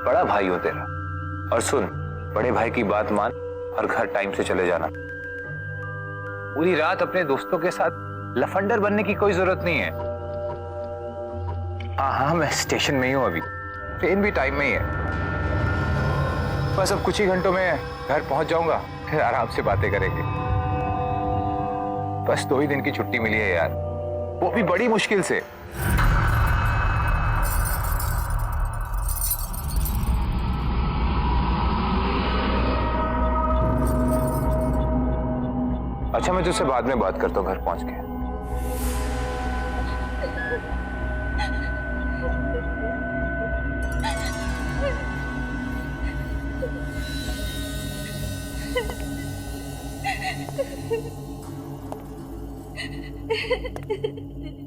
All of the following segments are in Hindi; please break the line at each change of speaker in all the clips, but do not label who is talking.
बड़ा भाई हो तेरा। और सुन, बड़े भाई की बात मान और घर टाइम से चले जाना। पूरी रात अपने दोस्तों के साथ लफंडर बनने की कोई जरूरत नहीं है। हाँ, मैं स्टेशन में ही हूँ अभी, ट्रेन भी टाइम में ही है। बस अब कुछ ही घंटों में घर पहुंच जाऊंगा, फिर आराम से बातें करेंगे। बस 2 ही दिन की छुट्टी मिली है यार, वो भी बड़ी मुश्किल से। अच्छा, मैं तुझसे बाद में बात करता हूँ घर पहुंच के।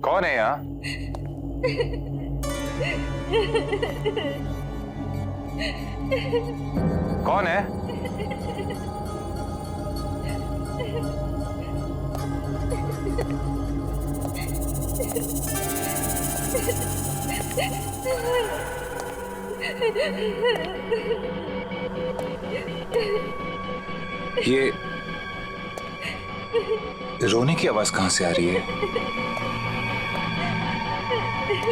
कौन है यहाँ? कौन है? ये रोने की आवाज कहां से आ रही है?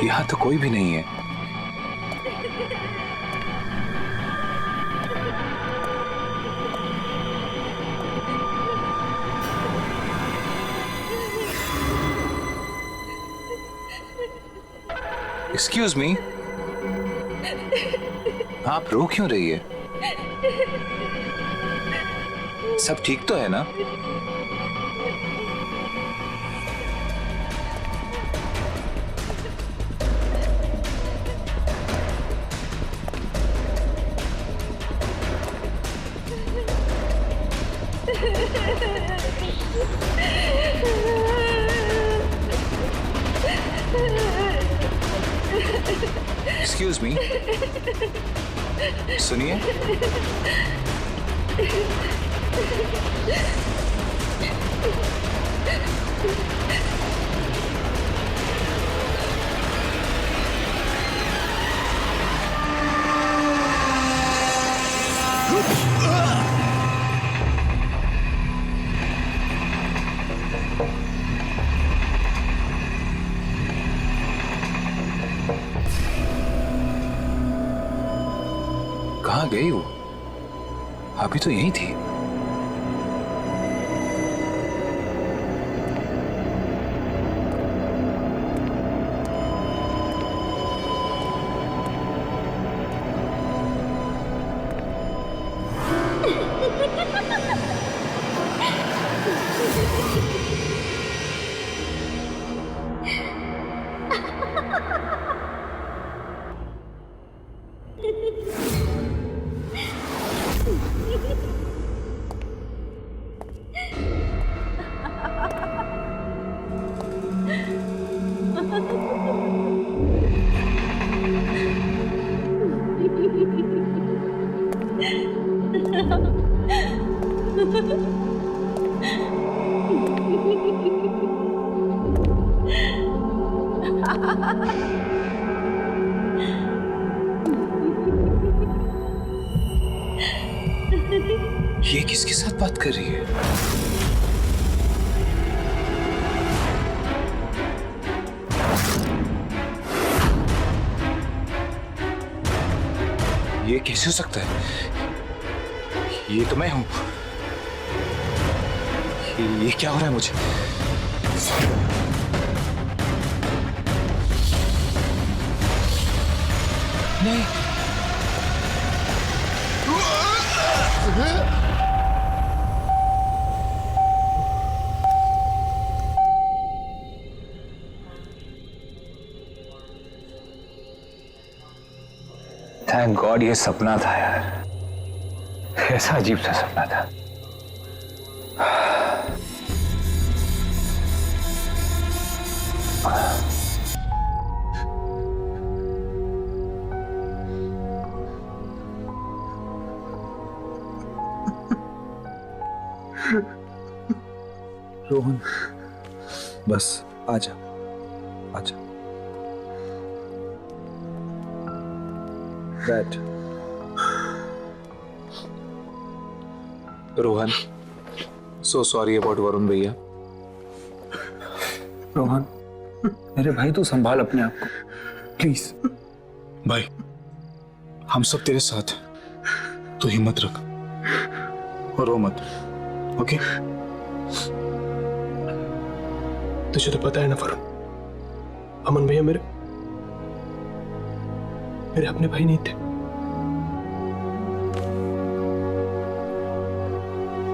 यहां तो कोई भी नहीं है। एक्सक्यूज मी, आप रो क्यों रही है? सब ठीक तो है ना? एक्सक्यूज मी, सुनिए। कहाँ गई वो? अभी तो यहीं थी। ये किसके साथ बात कर रही है? ये कैसे हो सकता है? ये तो मैं हूं। ये क्या हो रहा है मुझे? नहीं। थैंक गॉड ये सपना था यार। कैसा अजीब सा सपना था।
रोहन, बस आजा, आजा, बैठ। Rohan, so sorry about Varun भैया।
रोहन, मेरे भाई तू संभाल अपने आप को प्लीज।
भाई हम सब तेरे साथ हैं, तू हिम्मत रख और रो मत, ओके?
तुझे तो पता है ना वरुण, अमन भैया मेरे अपने भाई नहीं थे,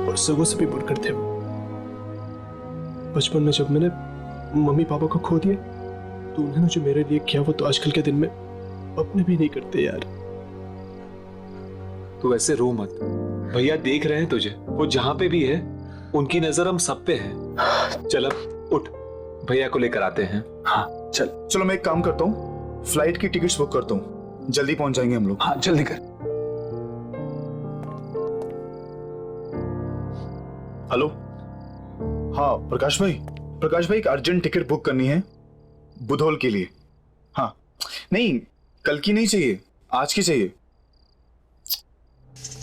और सगों से भी बढ़कर थे। बचपन में जब मैंने मम्मी पापा को खो दिया तो उन्होंने जो मेरे लिए किया वो तो आजकल के दिन में अपने भी नहीं करते यार।
तू ऐसे रो मत, भैया देख रहे हैं तुझे, वो जहां पे भी है उनकी नजर हम सब पे है। चल अब उठ, भैया को लेकर आते हैं।
हाँ चल।
चलो मैं एक काम करता हूँ, फ्लाइट की टिकट्स बुक करता हूँ, जल्दी पहुंच जाएंगे हम लोग।
हाँ जल्दी कर।
हेलो, हाँ प्रकाश भाई, एक अर्जेंट टिकट बुक करनी है बुधौल के लिए। हाँ नहीं, कल की नहीं चाहिए, आज की चाहिए।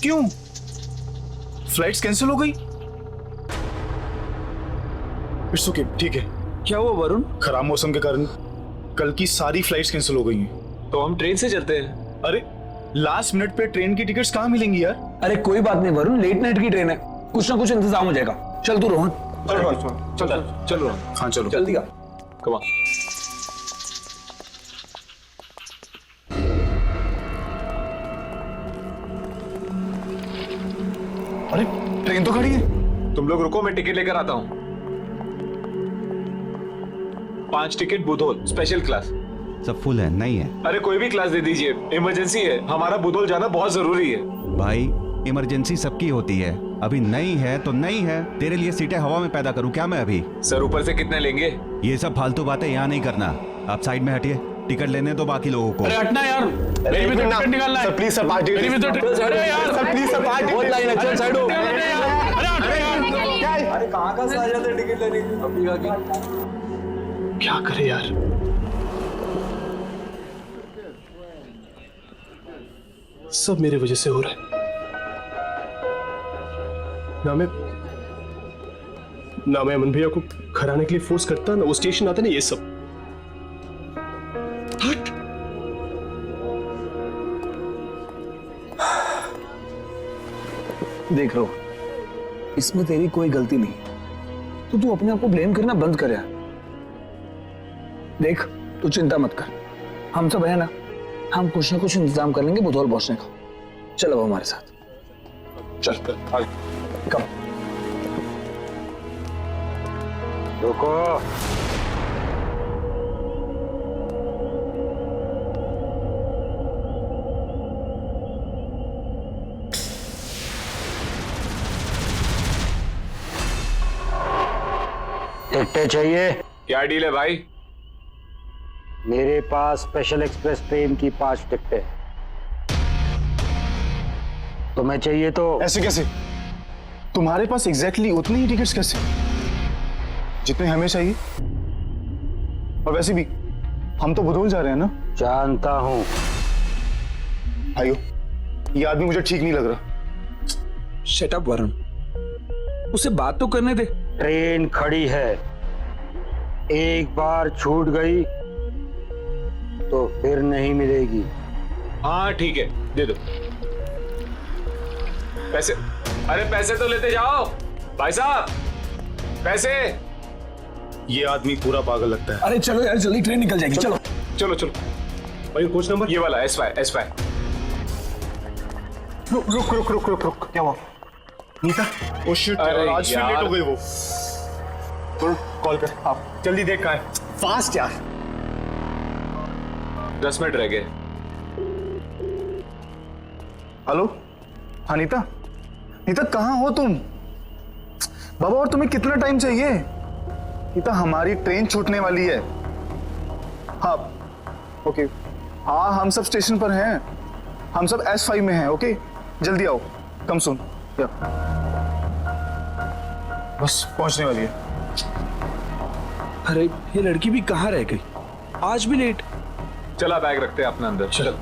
क्यों? फ्लाइट्स कैंसिल हो गई? इट्स ओके, ठीक है।
क्या हुआ वरुण?
खराब मौसम के कारण कल की सारी फ्लाइट्स कैंसिल हो गई हैं।
तो हम ट्रेन से चलते हैं।
अरे लास्ट मिनट पे ट्रेन की टिकट्स कहाँ मिलेंगी यार?
अरे कोई बात नहीं वरुण, लेट नाइट की ट्रेन है, कुछ ना कुछ इंतजाम हो जाएगा। चल तू रोहन।
चल रोहन,
हाँ चलो
जल्दी आ।
Come on.
अरे ट्रेन तो खड़ी है।
तुम लोग रुको, मैं टिकट लेकर आता हूँ। 5 टिकट बुधौल स्पेशल क्लास।
सब फुल है, नहीं है?
अरे कोई भी क्लास दे दीजिए, इमरजेंसी है, हमारा बुधौल जाना बहुत जरूरी है।
भाई इमरजेंसी सबकी होती है, अभी नहीं है तो नहीं है। तेरे लिए सीटें हवा में पैदा करूं क्या मैं अभी?
सर ऊपर से कितने लेंगे?
ये सब फालतू बातें यहाँ नहीं करना। आप साइड में हटिए, टिकट लेने दो बाकी लोगों को।
अरे हटना यार, मेरी भी तो टिकट निकालना है।
प्लीज सर, पार्टी
मेरी भी तो टिकट। अरे यार
सर प्लीज सर, पार्टी
बहुत लाइन है, चल साइड हो। अरे कहाँ कहाँ से आ जाते टिकट लेने की? अभी
क्या करे यार, सब मेरे वजह से हो रहा है। ना मैं अमन भैया को घर आने के लिए फोर्स करता, ना वो स्टेशन आता, ना ये सब। हट।
देख लो, इसमें तेरी कोई गलती नहीं, तो तू अपने आप को ब्लेम करना बंद कर यार। देख तू चिंता मत कर, हम सब है ना, हम कुछ ना कुछ इंतजाम कर लेंगे बुधौल पहुंचने का। चल अब हमारे साथ
चल
कम।
रुको,
टिकटें चाहिए?
क्या डील है भाई?
मेरे पास स्पेशल एक्सप्रेस ट्रेन की 5 टिकटें। तुम्हें चाहिए तो?
ऐसे कैसे? तुम्हारे पास एग्जैक्टली उतनी ही टिकट्स कैसे जितने हमें चाहिए? और वैसे भी हम तो बुधौल जा रहे हैं ना।
जानता हूं।
भाइयों, ये आदमी मुझे ठीक नहीं लग रहा।
शट अप वरुण, उसे बात तो करने दे।
ट्रेन खड़ी है, एक बार छूट गई तो फिर नहीं मिलेगी।
हाँ ठीक है, दे दो पैसे। अरे पैसे तो लेते जाओ भाई साहब, पैसे।
ये आदमी पूरा पागल लगता है।
अरे चलो यार, जल्दी ट्रेन निकल जाएगी। चलो
चलो चलो।
भाई कोच नंबर
ये वाला S5।
रुक, क्या हुआ? नीता, ओ शिट,
अरे
आज फिर
यार।
लेट हो गई वो। कॉल कर आप, जल्दी देख कहाँ है। फास्ट यार।
10 मिनट रह गए।
हेलो, हाँ नीता, कहाँ हो तुम? बाबा और तुम्हें कितना टाइम चाहिए? नीता, हमारी ट्रेन छूटने वाली है। हाँ ओके, हाँ हम सब स्टेशन पर हैं, हम सब S5 में हैं। ओके जल्दी आओ, कम सुन। बस पहुंचने वाली है।
अरे ये लड़की भी कहाँ रह गई, आज भी लेट।
चला बैग रखते हैं अपने अंदर। चल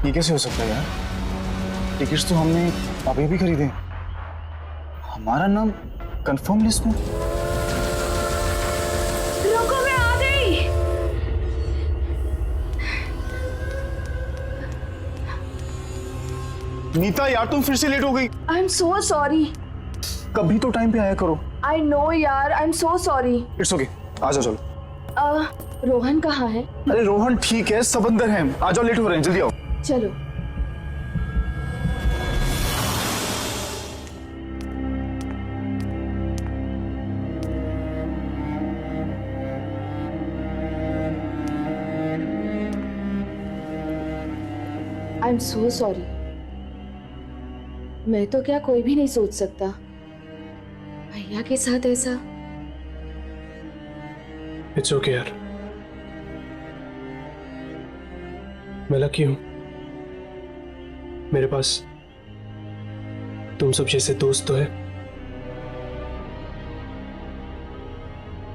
ये कैसे हो सकता है यार? टिकट्स तो हमने अभी भी खरीदे, हमारा नाम कंफर्म लिस्ट में।
रुको, मैं आ गई।
नीता यार तुम फिर से लेट हो गई।
I am so sorry.
कभी तो टाइम पे आया करो।
आई नो यार, I am so sorry.
It's okay, आ जाओ चलो।
रोहन कहाँ है?
अरे रोहन ठीक है, सब अंदर है। आ जाओ, लेट हो रहे हैं, जल्दी आओ।
चलो। आई एम सो सॉरी। मैं तो क्या, कोई भी नहीं सोच सकता भैया के साथ ऐसा।
इट्स ओके यार, मैं लकी हूं, मेरे पास तुम सब जैसे दोस्त तो है।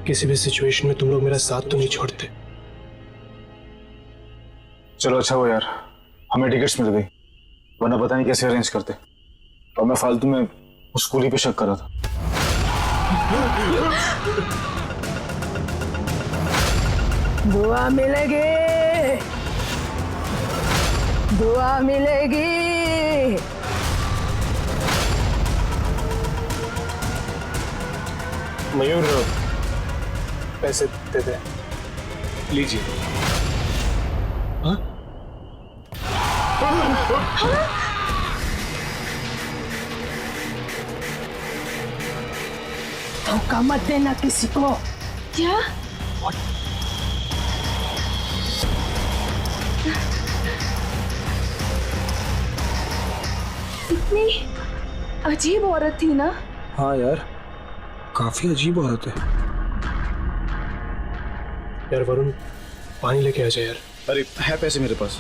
किसी भी सिचुएशन में तुम लोग मेरा साथ तो नहीं छोड़ते।
चलो अच्छा हो यार, हमें टिकट्स मिल गई, वरना पता नहीं कैसे अरेंज करते। और मैं फालतू में उस कुली पे शक कर रहा था।
दुआ मिलेगी, दुआ मिलेगी।
मयूर, पैसे दे दे।
लीजिए।
हाँ?
धोखा मत देना किसी को।
क्या? इतनी अजीब औरत थी ना?
हाँ यार, काफी अजीब औरत है।
यार वरुण, पानी लेके आ जाए यार।
अरे है पैसे मेरे पास।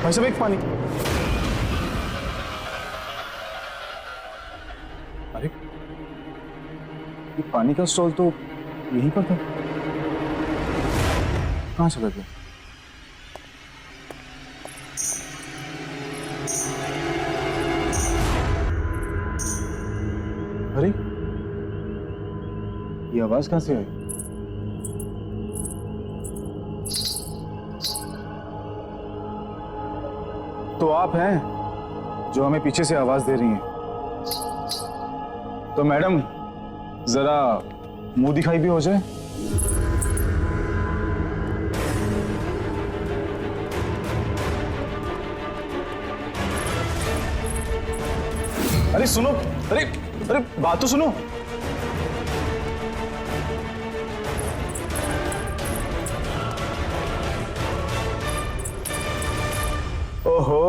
भाई साहब एक पानी। अरे ये पानी का स्टॉल तो यहीं पर था, कहाँ चला गया? अरे ये आवाज कहाँ से आई? तो आप हैं जो हमें पीछे से आवाज दे रही हैं। तो मैडम जरा मुंह दिखाई भी हो जाए। अरे सुनो, अरे अरे बात तो सुनो। ओहो,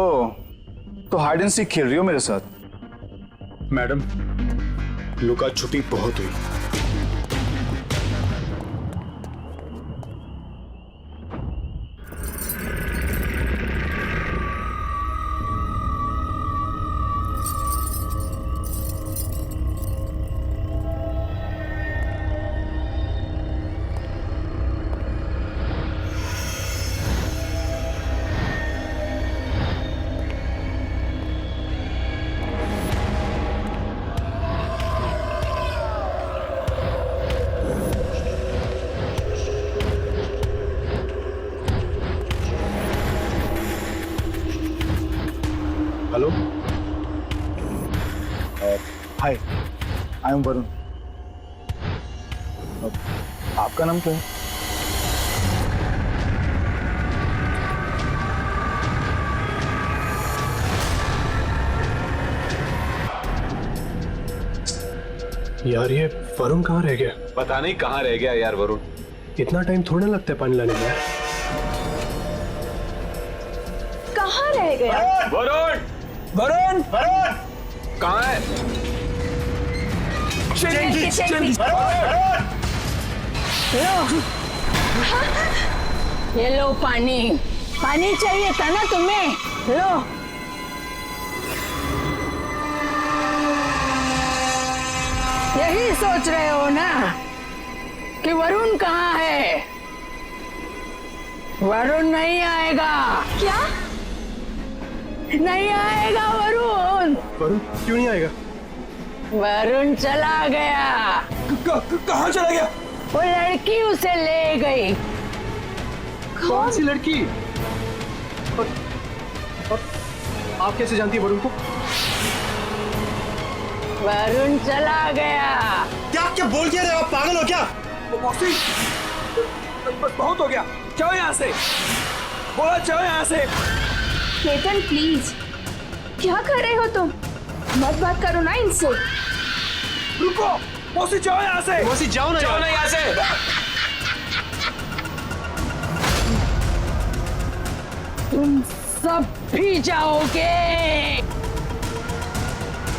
तो हाइड एंड सीक खेल रही हो मेरे साथ?
मैडम, लुका छुपी बहुत हुई। Hello,
hi, I am Varun. आपका नाम क्या है?
यार ये वरुण कहाँ रह गया?
पता नहीं कहाँ रह गया यार वरुण।
इतना टाइम थोड़ा लगता है पानी लाने में यार।
कहाँ रह गया?
वरुण,
वरुण,
वरुण कहाँ है?
ये लो पानी। पानी चाहिए था ना तुम्हें? लो यही सोच रहे हो ना कि वरुण कहाँ है? वरुण नहीं आएगा।
क्या?
नहीं आएगा वरुण।
वरुण क्यों नहीं आएगा?
वरुण चला गया।
कहाँ चला गया?
वो लड़की उसे ले गई।
कौन सी लड़की? और आप कैसे जानती है वरुण को?
वरुण चला गया।
क्या क्या बोल क्या रहे हो आप? पागल हो क्या? मौसी, बहुत हो गया, जाओ यहाँ से। बोला जाओ यहाँ से।
केतन प्लीज, क्या कर रहे हो तुम? मत बात करो ना इनसे।
रुको, मौसी जाओ यहाँ से। मौसी जाओ ना यहाँ से।
तुम सब भी जाओगे,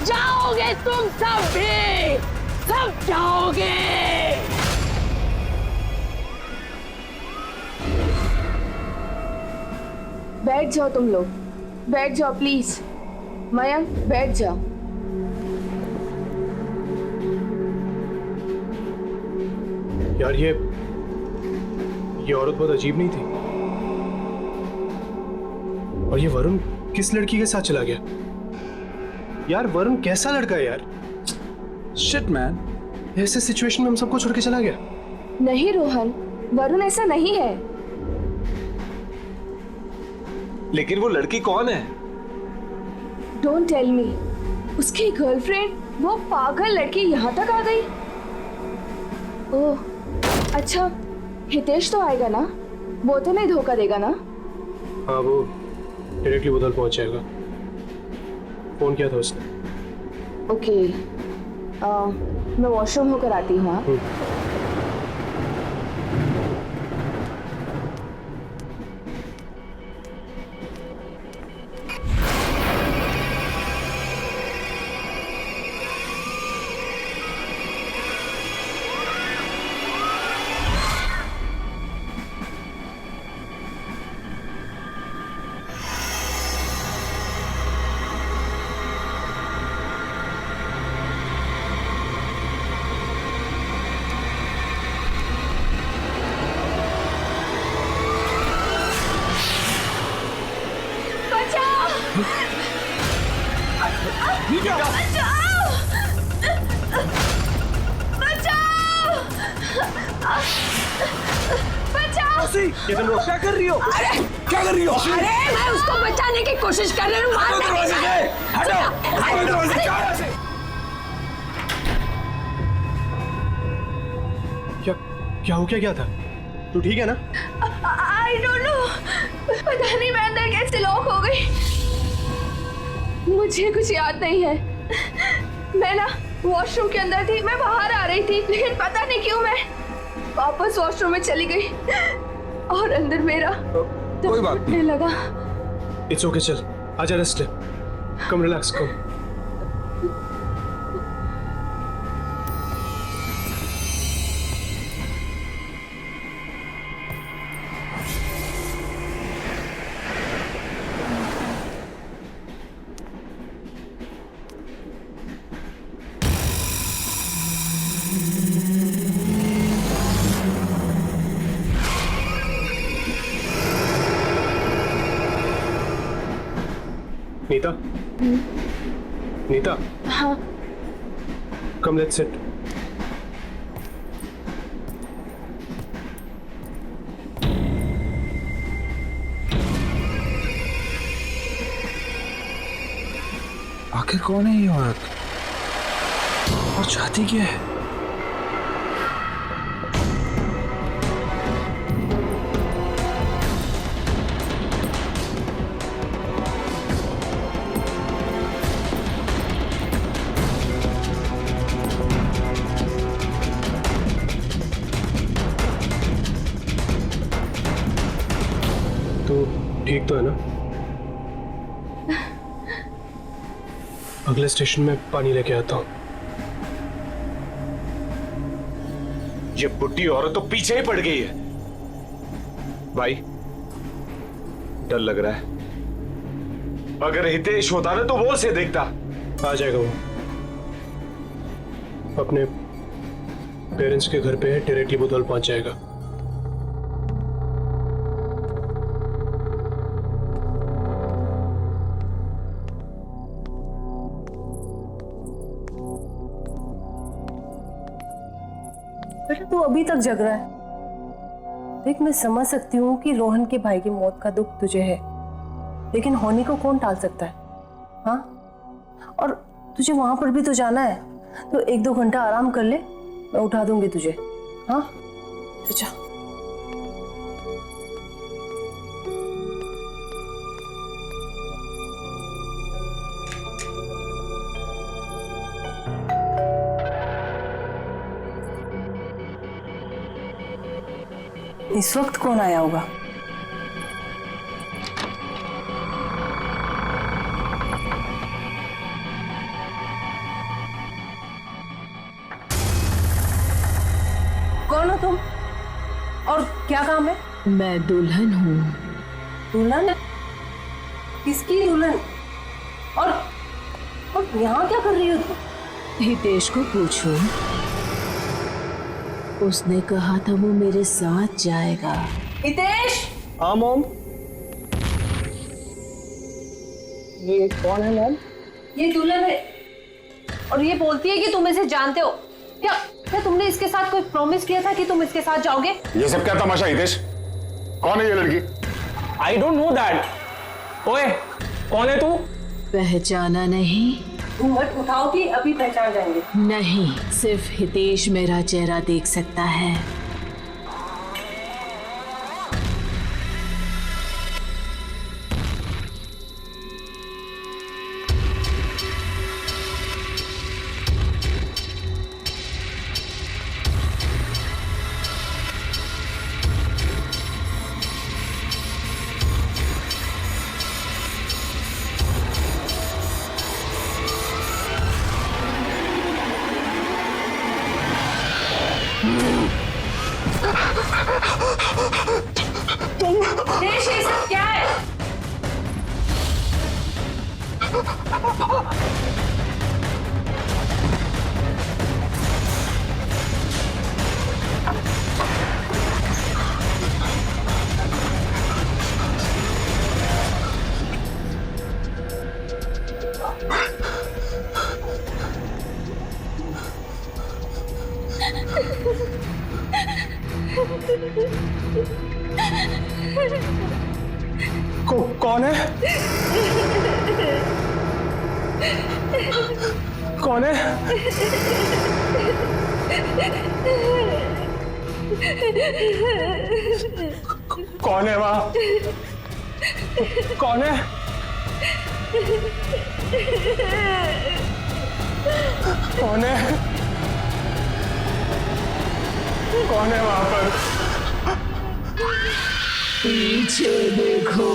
जाओगे तुम सब भी, सब जाओगे।
बैठ जाओ तुम लोग, बैठ जाओ प्लीज। मयंक बैठ जाओ।
यार ये औरत बहुत अजीब नहीं थी? और ये वरुण किस लड़की के साथ चला गया? यार वरुण कैसा लड़का है यार? शिट मैन, ऐसे सिचुएशन में हम सबको छोड़ के चला गया।
नहीं रोहन, वरुण ऐसा नहीं है।
लेकिन वो लड़की कौन है?
Don't tell me. उसकी गर्लफ्रेंड, वो पागल लड़की यहाँ तक आ गई। ओह अच्छा, हितेश तो आएगा ना? वो तो नहीं धोखा देगा ना?
हाँ, वो डायरेक्टली उधर पहुंच जाएगा। फोन किया था उसने।
ओके, मैं वॉशरूम होकर आती हूँ। हाँ?
क्या कर रही हो?
अरे
क्या कर रही हो?
अरे मैं उसको बचाने की कोशिश कर रही हूँ।
क्या हो क्या था? तू ठीक है ना?
आई डोंट नो, पता नहीं मैं अंदर कैसे लॉक हो गई। मुझे कुछ याद नहीं है। मैं ना वॉशरूम के अंदर थी, मैं बाहर आ रही थी, लेकिन पता नहीं क्यों मैं वापस वॉशरूम में चली गई और अंदर मेरा
कोई बात
नहीं लगा।
इट्स ओके, चल आजा, रेस्ट ले, कम रिलैक्स, कम। नीता, नीता,
हाँ
कम, लेट्स सिट।
आखिर कौन है ये औरत और चाहती क्या है?
ठीक तो है ना? अगले स्टेशन में पानी लेके आता हूँ।
ये बुढ़ी औरत तो पीछे ही पड़ गई है। भाई, डर लग रहा है। अगर हितेश होता ना तो वो उसे देखता।
आ जाएगा वो, अपने पेरेंट्स के घर पे है, डायरेक्टली बुधौल पहुंच जाएगा।
बेटा तू अभी तक जग रहा है। देख मैं समझ सकती हूँ कि रोहन के भाई की मौत का दुख तुझे है, लेकिन होनी को कौन टाल सकता है? हाँ, और तुझे वहां पर भी तो जाना है, तो 1-2 घंटा आराम कर ले, मैं उठा दूंगी तुझे। हाँ अच्छा। इस वक्त कौन आया होगा? कौन हो तुम और क्या काम है?
मैं दुल्हन हूँ।
दुल्हन? किसकी दुल्हन? और यहाँ क्या कर रही हो तुम?
हितेश को पूछो, उसने कहा था वो मेरे साथ जाएगा।
हितेश!
हाँ मॉम। ये कौन है मॉम?
ये दुल्हन है और ये बोलती है कि तुम इसे जानते हो। क्या तुमने इसके साथ कोई प्रॉमिस किया था कि तुम इसके साथ जाओगे?
ये सब क्या तमाशा हितेश? कौन है ये लड़की?
I don't know that. ओए कौन है तू?
पहचाना नहीं?
घूंघट उठाओ कि अभी पहचान जाएंगे।
नहीं, सिर्फ हितेश मेरा चेहरा देख सकता है।
हितेश ये सब क्या है?
कौन है? कौन है? कौन है वहां? कौन है? कौन है? कौन है वहां पर?
पीछे देखो।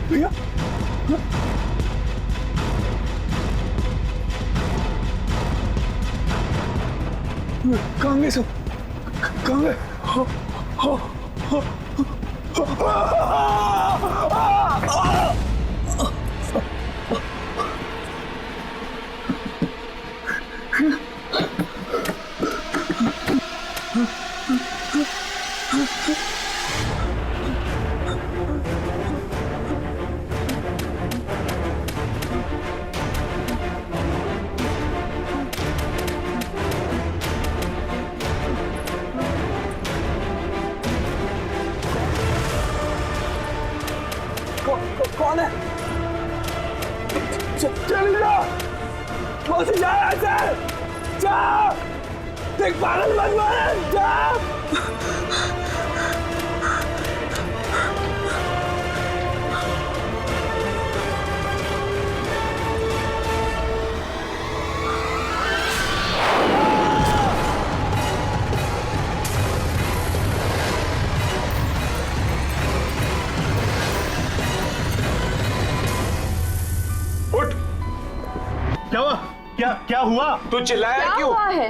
भैया कहाँ गए सब? कहाँ गए?
कौन है? चल जा, मौसी जा ऐसे, जा, देख पागल मत बन, जा।
उठ।
क्या हुआ? क्या हुआ?
तू चिल्लाया
क्या
क्यों?
हुआ है?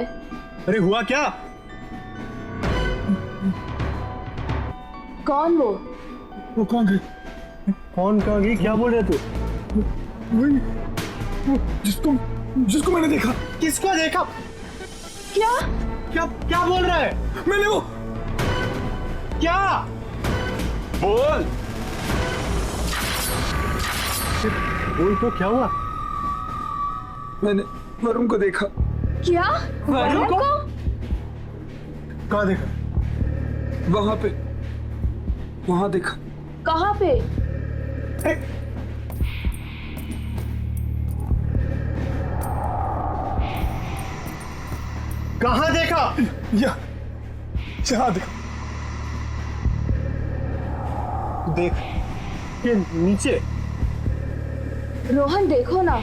अरे हुआ क्या?
कौन वो?
वो कौन गई?
कौन कहाँ गई? क्या बोल रहे तू?
वही, वो जिसको मैंने देखा।
किसको देखा?
क्या?
क्या बोल रहा है?
मैंने वो
क्या?
बोल।
बोल तो क्या हुआ?
मैंने वरुण को देखा।
क्या? वरुण को?
कहाँ देखा?
वहां देखा।
कहाँ पे?
कहाँ देखा?
यहाँ देखा।
देख के नीचे।
रोहन देखो ना।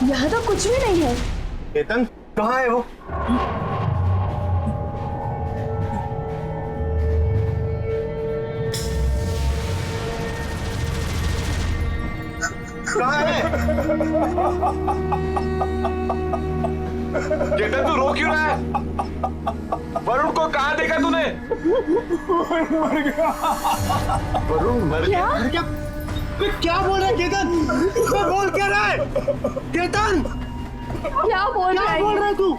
यहाँ तो कुछ भी नहीं है।
केतन कहाँ है वो? कहाँ है?
केतन तू रो क्यों रहा है? वरुण को कहाँ देखा तूने? वरुण मर गया।
क्या बोल रहा है केतन? बोल क्या रहा है? केतन
क्या बोल रहा है?
तू?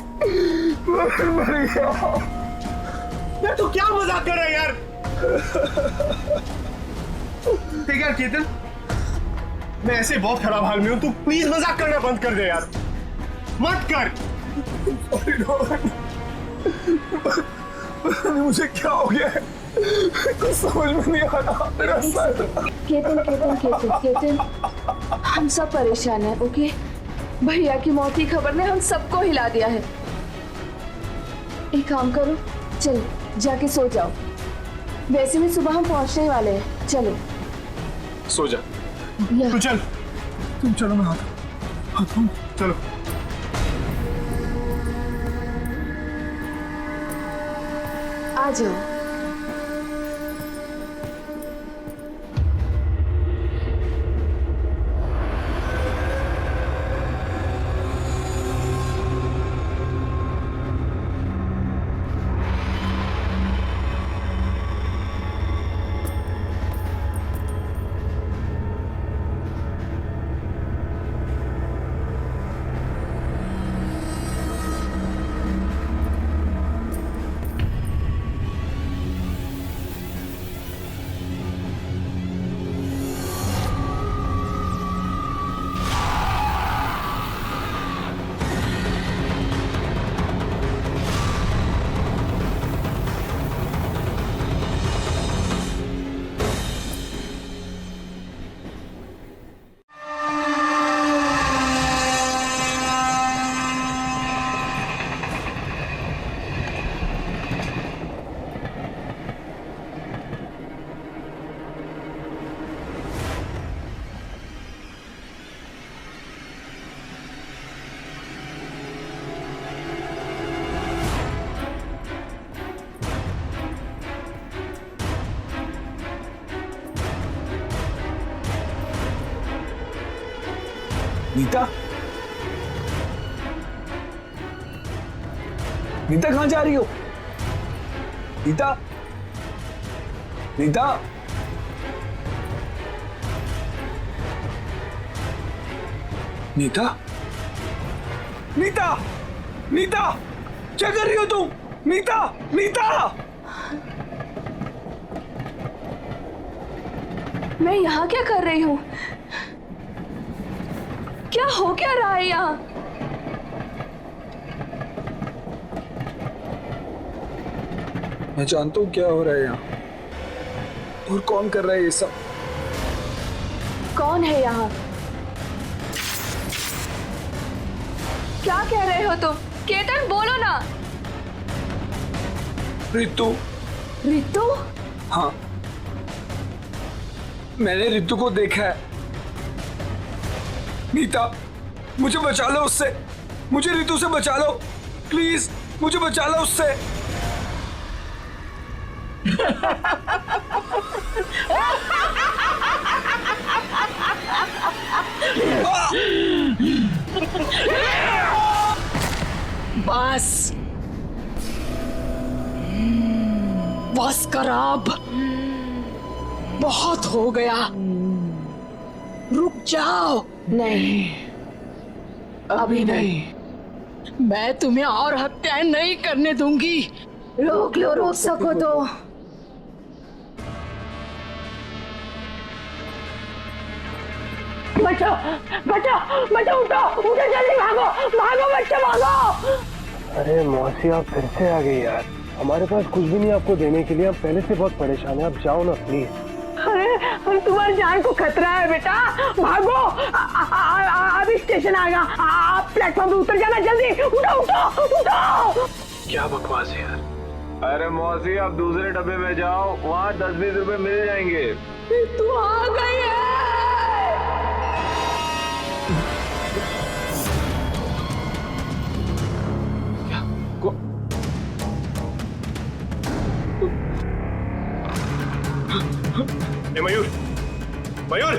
यार तू क्या मजाक कर रहा है यार? ठीक है केतन, मैं ऐसे बहुत खराब हाल में हूँ, तू प्लीज मजाक करना बंद कर दे यार, मत कर।
मुझे क्या हो गया है? कुछ समझ में नहीं आ रहा। मेरा सर।
केतन, हम सब परेशान हैं, ओके? भैया की मौत की खबर ने हम सबको हिला दिया है। एक काम करो, चलो जाके सो जाओ। वैसे भी सुबह हम पहुंचने वाले हैं। चलो
सो जा।
तू चल,
तुम चलो, मैं आता हूँ।
चलो।
आ जाओ।
नीता, नीता कहाँ जा रही हो? नीता, नीता, नीता, नीता, नीता, क्या कर रही हो तुम? नीता, नीता,
मैं यहाँ क्या कर रही हूँ? क्या हो क्या रहा है यहाँ?
मैं जानता हूँ क्या हो रहा है यहाँ और कौन कर रहा है ये सब।
कौन है यहाँ? क्या कह रहे हो तुम? केतन बोलो ना।
रितु।
रितु?
हाँ, मैंने रितु को देखा है। नीता, मुझे बचा लो उससे, मुझे रितु से बचा लो, प्लीज मुझे बचा लो उससे।
बस बस कर अब, बहुत हो गया, रुक जाओ। नहीं, अभी नहीं, मैं तुम्हें और हत्याएं नहीं करने दूंगी।
रोक लो, रोक सको तो।
बचो बचो बचो, उठो उठो, जल्दी भागो भागो बच्चे भागो।
अरे मौसी आप फिर से आ गई यार, हमारे पास कुछ भी नहीं आपको देने के लिए, हम पहले से बहुत परेशान हैं, आप जाओ ना प्लीज।
अरे तुम्हारी जान को खतरा है बेटा, भागो। अभी स्टेशन आएगा, आप प्लेटफॉर्म पे उतर जाना, जल्दी उठो उठो उठो।
क्या बकवास है यार।
अरे मौसी आप दूसरे डब्बे में जाओ, वहाँ 10-20 रुपए मिल जाएंगे।
तू आ गई है।
ए मयूर, मयूर,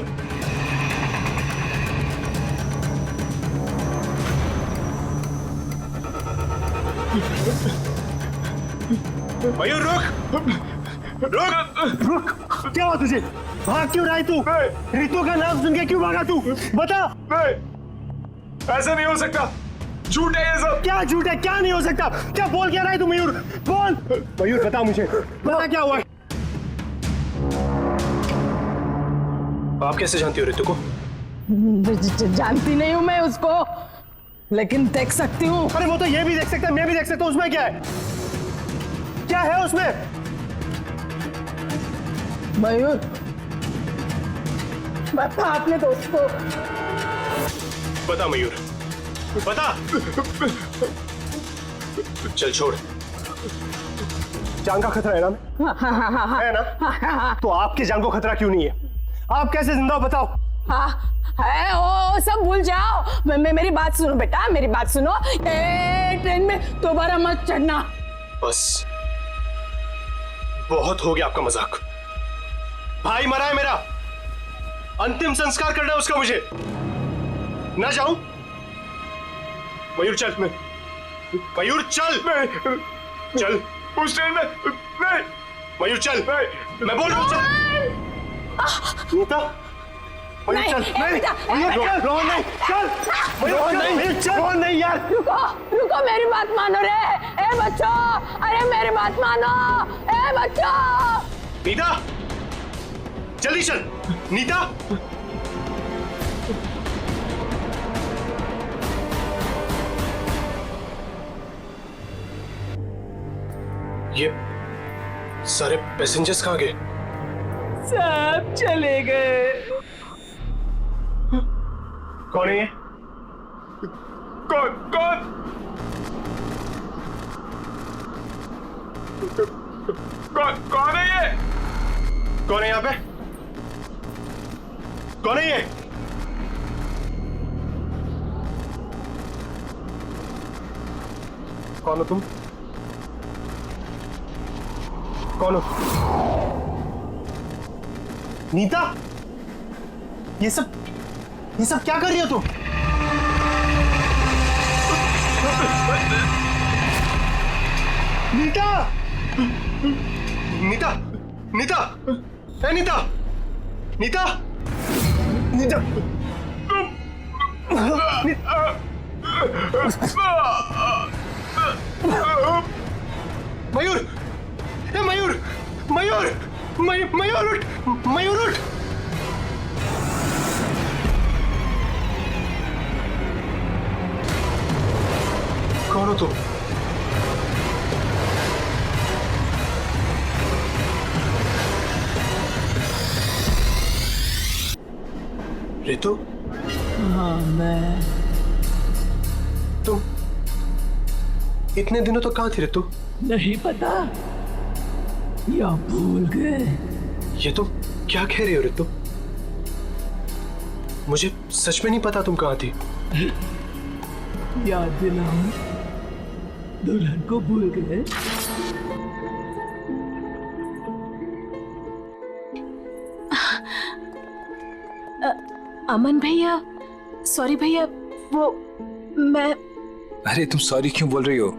मयूर रुक रुक रुक, क्या हुआ तुझे? भाग क्यों रहा है तू? रितु का नाम सुन के क्यों भागा तू? बता।
ऐसा नहीं हो सकता, झूठ है ये सब।
क्या झूठ है, क्या नहीं हो सकता? क्या बोल क्या रहा है तू मयूर? बोल मयूर, बता मुझे, बता क्या हुआ है? आप कैसे जानती हो रितु को?
जानती नहीं हूँ मैं उसको, लेकिन देख सकती हूँ।
अरे वो तो ये भी देख सकता है, मैं भी देख सकता हूँ, उसमें क्या है? क्या है उसमें?
मयूर, बता अपने दोस्त को।
बता मयूर, बता। चल छोड़, जान का खतरा है ना? है ना? तो आपकी जान को खतरा क्यों नहीं है? आप कैसे जिंदा हो बताओ?
हाँ है, वो सब भूल जाओ। मेरी बात सुनो बेटा, मेरी बात सुनो। ट्रेन में दोबारा मत चढ़ना।
बस बहुत हो गया आपका मजाक। भाई मरा है मेरा, अंतिम संस्कार करना है उसका, मुझे ना जाऊं? मयूर चल, मयूर चल, चल
उस ट्रेन में नहीं।
मयूर चल, मैं बोल रहा हूं चल। नीता, मयूर चल, नहीं, मयूर रोहन नहीं, चल, मयूर चल, रोहन नहीं यार।
रुको रुको, मेरी बात मानो रे, ए बच्चों, अरे मेरी बात मानो, ए बच्चों।
नीता, जल्दी चल, नीता। ये सारे पैसेंजर्स कहाँ गए?
सब चले गए।
कौन है ये?
कौन कौन कौन है ये?
कौन है यहाँ पे? कौन है ये? कौन हो तुम? कौन हो? नीता, ये सब क्या कर रही हो तुम? नीता नीता नीता ए नीता नीता
नीता
मयूर ए मयूर मयूर मयूर उठ मयूर उठ कौन हो तुम? रितु?
हाँ मैं।
तुम इतने दिनों तो कहाँ थी रितु?
नहीं पता या भूल गए?
ये तुम क्या कह रही हो रितु? मुझे सच में नहीं पता तुम कहाँ थी।
याद दिलाओ, दुल्हन को भूल गए?
अमन भैया, सॉरी भैया, वो मैं।
अरे तुम सॉरी क्यों बोल रही हो?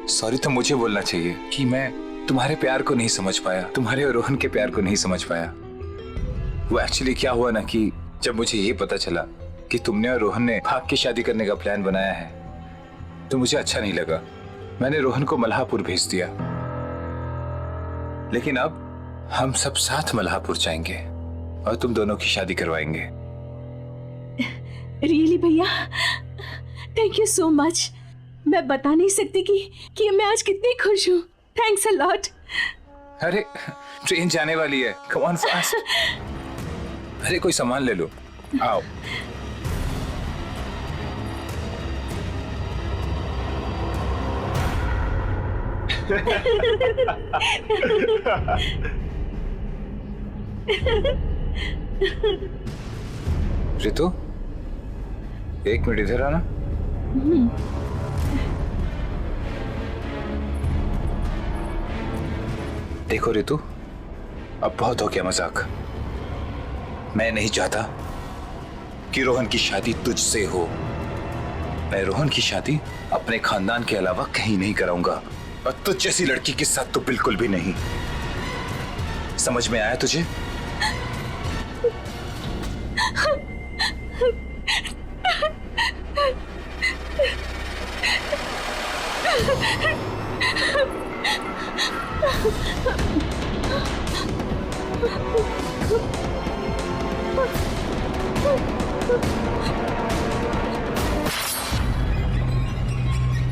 सॉरी तो मुझे बोलना चाहिए कि मैं तुम्हारे प्यार को नहीं समझ पाया, तुम्हारे और रोहन के प्यार को नहीं समझ पाया। वो एक्चुअली क्या हुआ ना कि जब मुझे ये पता चला कि तुमने और रोहन ने भाग की शादी करने का प्लान बनाया है तो मुझे अच्छा नहीं लगा। मैंने रोहन को मल्हापुर भेज दिया, लेकिन अब हम सब साथ मल्हापुर जाएंगे और तुम दोनों की शादी करवाएंगे।
रियली भैया, थैंक यू सो मच। मैं बता नहीं सकती कि मैं आज कितनी खुश हूँ। Thanks a lot.
अरे ट्रेन जाने वाली है, कम ऑन फास्ट। अरे कोई सामान ले लो, आओ। रितु, एक मिनट इधर आना। देखो रितु, अब बहुत हो गया मजाक। मैं नहीं चाहता कि रोहन की शादी तुझसे हो। मैं रोहन की शादी अपने खानदान के अलावा कहीं नहीं कराऊंगा, और तुझ जैसी लड़की के साथ तो बिल्कुल भी नहीं। समझ में आया तुझे?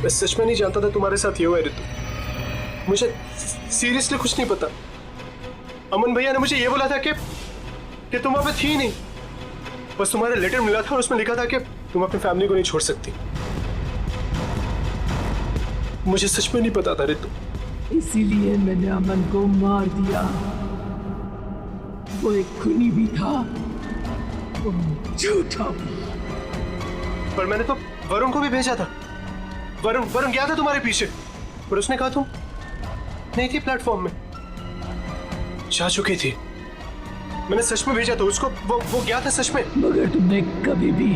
मैं सच में नहीं जानता था तुम्हारे साथ ये हुआ है रितु। मुझे सीरियसली कुछ नहीं पता। अमन भैया ने मुझे ये बोला था कि तुम वहां पे थी नहीं, बस तुम्हारा लेटर मिला था और उसमें लिखा था कि तुम अपनी फैमिली को नहीं छोड़ सकती। मुझे सच में नहीं पता था रितु।
इसीलिए मैंने अमन को मार दिया। वो एक खूनी भी था, वो झूठा भी।
पर मैंने तो वरुण को भी भेजा था। वरुण गया था तुम्हारे पीछे, पर उसने कहा तुम नहीं थी प्लेटफॉर्म में, जा चुकी थी। मैंने सच में भेजा था उसको, वो गया था सच में।
मगर तुमने कभी भी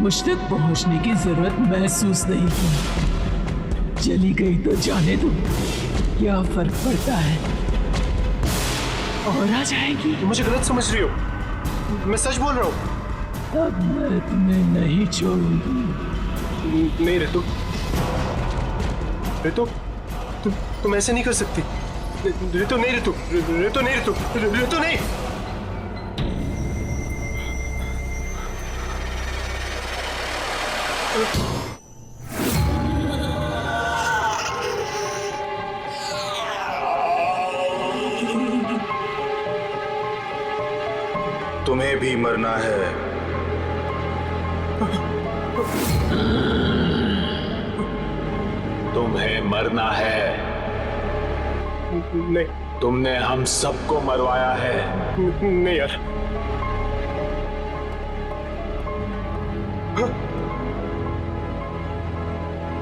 मुझ तक पहुंचने की जरूरत महसूस नहीं की। चली गई तो जाने दो, क्या फर्क पड़ता है, और आ जाएगी।
तुम मुझे गलत समझ रही हो, मैं सच बोल रहा हूँ।
अब मैं तुम्हें नहीं छोड़ूंगी।
नहीं रितु, तुम ऐसे नहीं कर सकती। रितु नहीं, रितु नहीं, रितु नहीं।
तुम्हें भी मरना है। तुम्हें मरना है।
नहीं,
तुमने हम सबको मरवाया है।
नहीं यार।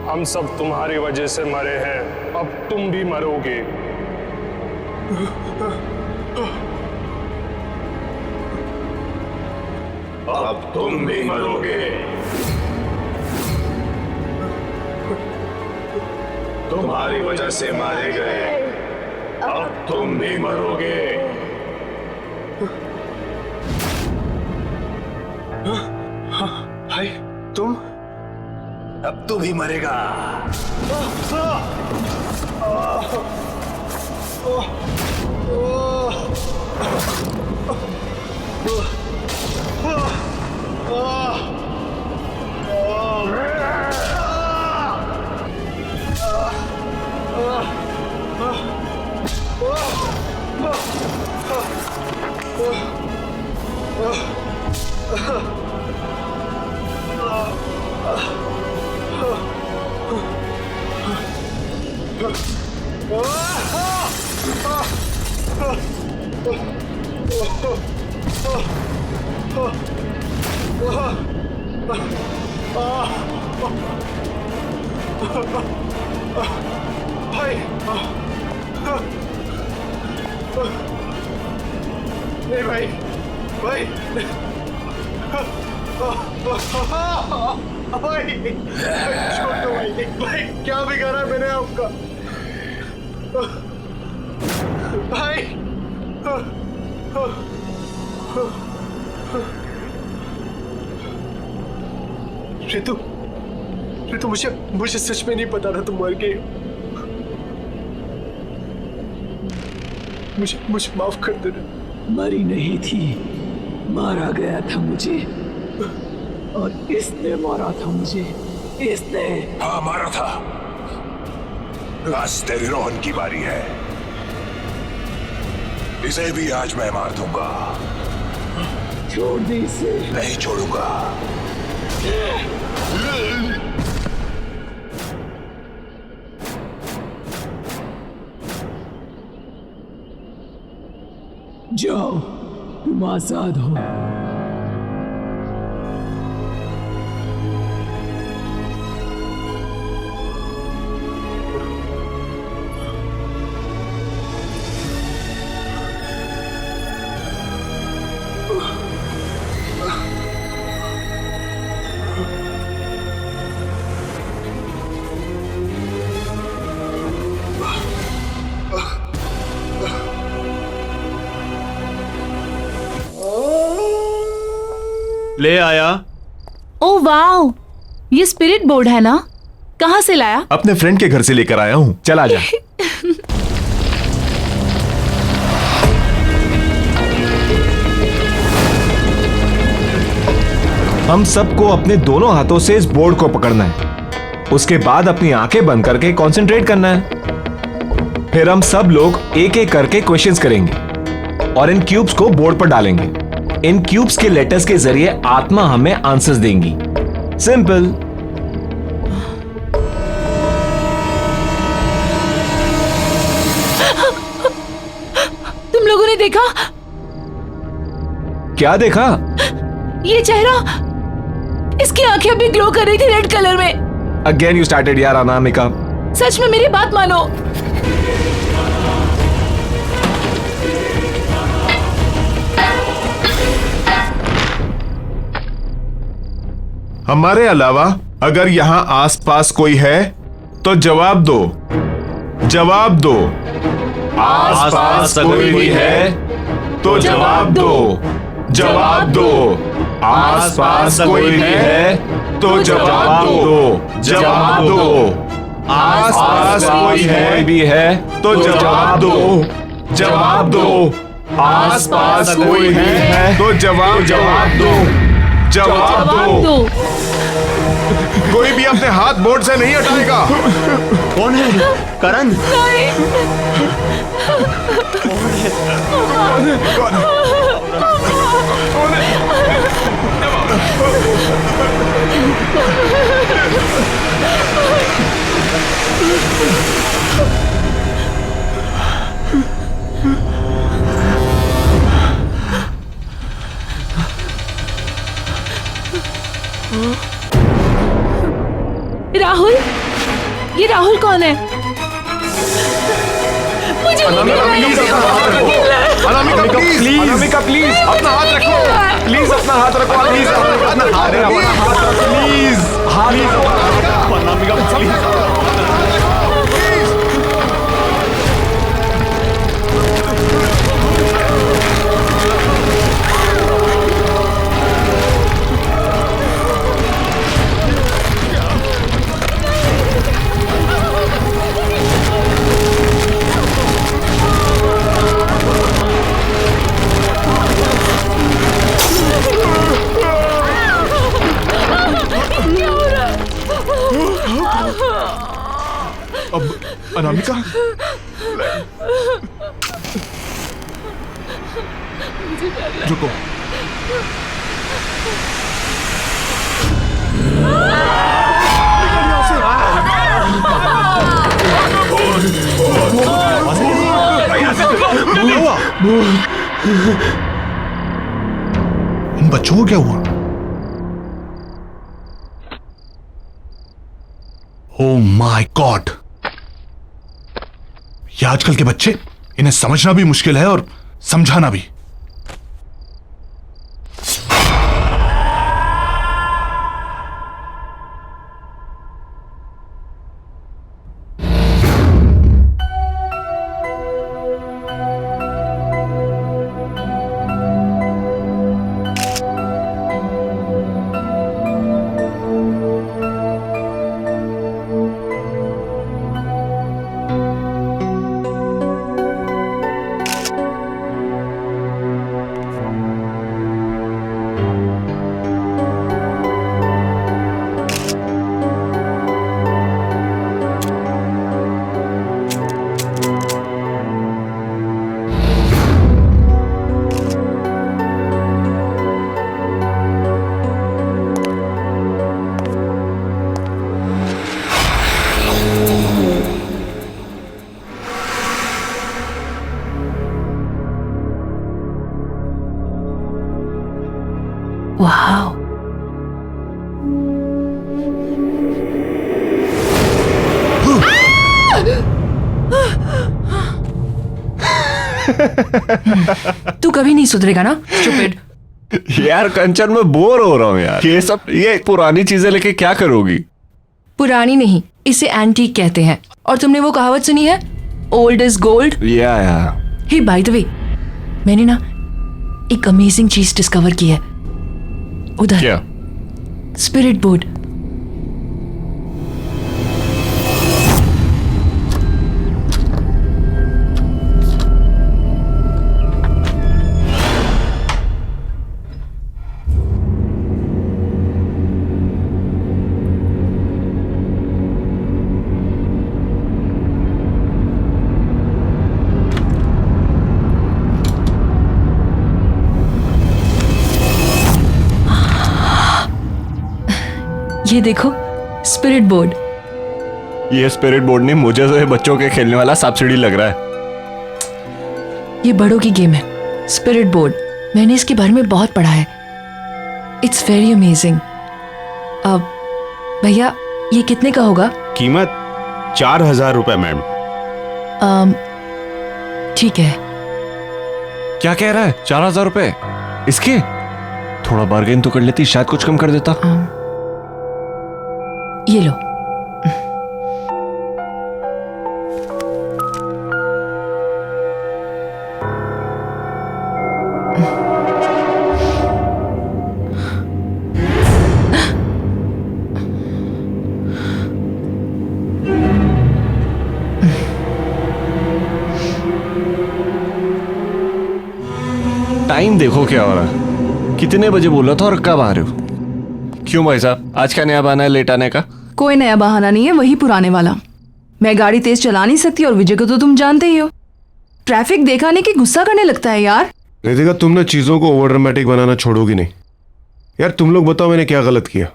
हम सब तुम्हारी वजह से मरे हैं, अब तुम भी मरोगे।
अब तुम भी मरोगे।
तुम्हारी वजह से मारे गए, अब तुम भी मरोगे।
भाई तुम?
अब तू भी मरेगा।
भाई नहीं भाई, भाई भाई छोड़ दो भाई, भाई क्या बिगाड़ा मैंने आपका भाई? रितु, रितु मुझे सच में नहीं पता था तुम मर गए। मुझे माफ कर देना।
मरी नहीं थी, मारा गया था मुझे, और इसने मारा था मुझे, इसने।
हाँ मारा था। आज तेरी रोहन की बारी है, इसे भी आज मैं मार दूंगा।
छोड़ दे इसे।
नहीं छोड़ूंगा।
जाओ, तुम आजाद हो।
ले आया।
ओ वाओ, ये स्पिरिट बोर्ड है ना? कहाँ से लाया?
अपने फ्रेंड के घर से लेकर आया हूँ। चल आजा। हम सबको अपने दोनों हाथों से इस बोर्ड को पकड़ना है, उसके बाद अपनी आंखें बंद करके कंसंट्रेट करना है। फिर हम सब लोग एक एक करके क्वेश्चंस करेंगे और इन क्यूब्स को बोर्ड पर डालेंगे। इन क्यूब्स के लेटर्स के जरिए आत्मा हमें आंसर्स देंगी। सिंपल।
तुम लोगों ने देखा?
क्या देखा?
ये चेहरा, इसकी आंखें अभी ग्लो कर रही थी रेड कलर में।
अगेन यू स्टार्टेड यार अनामिका।
सच में मेरी बात मानो।
हमारे अलावा अगर यहाँ आसपास कोई है तो जवाब दो, जवाब दो। आसपास कोई भी है तो जवाब दो, जवाब दो। आसपास कोई भी है तो जवाब दो, जवाब दो। आसपास कोई है भी है तो जवाब दो, जवाब दो। आसपास कोई भी है तो जवाब दो, जवाब दो। कोई भी अपने हाथ बोर्ड से नहीं हटाएगा।
कौन है? करण?
राहुल, ये राहुल कौन है? मुझे
अनामिका प्लीज, अनामिका प्लीज अपना हाथ रखो, प्लीज अपना हाथ रखो, प्लीज अपना हाथ रखो, प्लीज। अनामिका प्लीज। अनामिका, रुको। इन बच्चों को क्या हुआ? ओह माय गॉड, ये आजकल के बच्चे, इन्हें समझना भी मुश्किल है और समझाना भी।
वाह,
तू कभी नहीं सुधरेगा ना स्टूपिड।
यार कंचन, मैं बोर हो रहा हूँ यार। ये पुरानी चीजें लेके क्या करोगी?
पुरानी नहीं, इसे एंटीक कहते हैं। और तुमने वो कहावत सुनी है, ओल्ड इज गोल्ड?
या
हे बाय द वे, मैंने ना एक अमेजिंग चीज डिस्कवर की है उधर।
क्या?
Spirit board. ये देखो, स्पिरिट बोर्ड।
ये स्पिरिट बोर्ड नहीं, मुझे तो ये बच्चों के खेलने वाला सब्सिडी लग रहा है।
ये बड़ों की गेम है, स्पिरिट बोर्ड। मैंने इसके बारे में बहुत पढ़ा है। It's very amazing. अब भैया, ये कितने का होगा?
कीमत 4000 रुपए मैम।
ठीक है।
क्या कह रहा है? 4000 रुपए इसके? थोड़ा बार्गेन तो कर लेती, शायद कुछ कम कर देता।
ये लो।
टाइम देखो क्या हो रहा है। कितने बजे बोला था और कब आ रहे हो? क्यों भाई साहब, आज क्या नया बहाना है लेट आने का?
कोई नया बहाना नहीं है, वही पुराने वाला। मैं गाड़ी तेज चला नहीं सकती और विजय को तो तुम जानते ही हो। ट्रैफिक देखा नहीं कि गुस्सा करने लगता है यार।
रितिका, तुम ना चीजों को ओवर ड्रामेटिक बनाना छोड़ोगी नहीं यार। तुम लोग बताओ मैंने क्या गलत किया?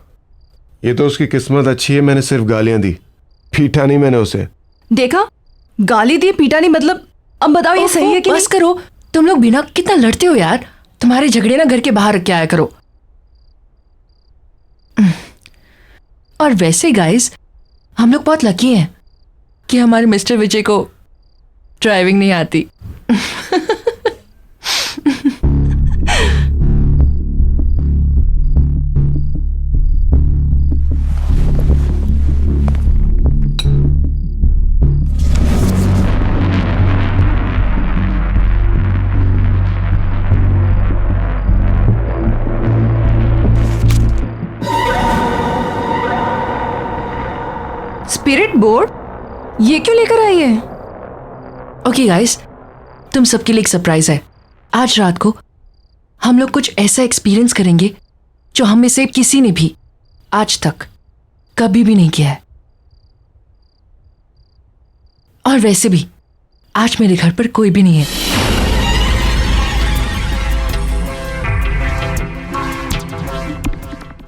ये तो उसकी किस्मत अच्छी है, मैंने सिर्फ गालियां दी, पीटा नहीं मैंने उसे।
देखा, गाली दी, पीटा नहीं, मतलब अब बताओ ये सही है कि
बस करो, तुम लोग बिना कितना लड़ते हो यार। तुम्हारे झगड़े ना घर के बाहर रख के आया करो। और वैसे गाइस, हम लोग बहुत लकी हैं कि हमारे मिस्टर विजय को ड्राइविंग नहीं आती।
स्पिरिट बोर्ड ये क्यों लेकर आई है?
ओके गाइस, तुम सबके लिए एक सरप्राइज है। आज रात को हम लोग कुछ ऐसा एक्सपीरियंस करेंगे जो हम में से किसी ने भी आज तक कभी भी नहीं किया है। और वैसे भी आज मेरे घर पर कोई भी नहीं है।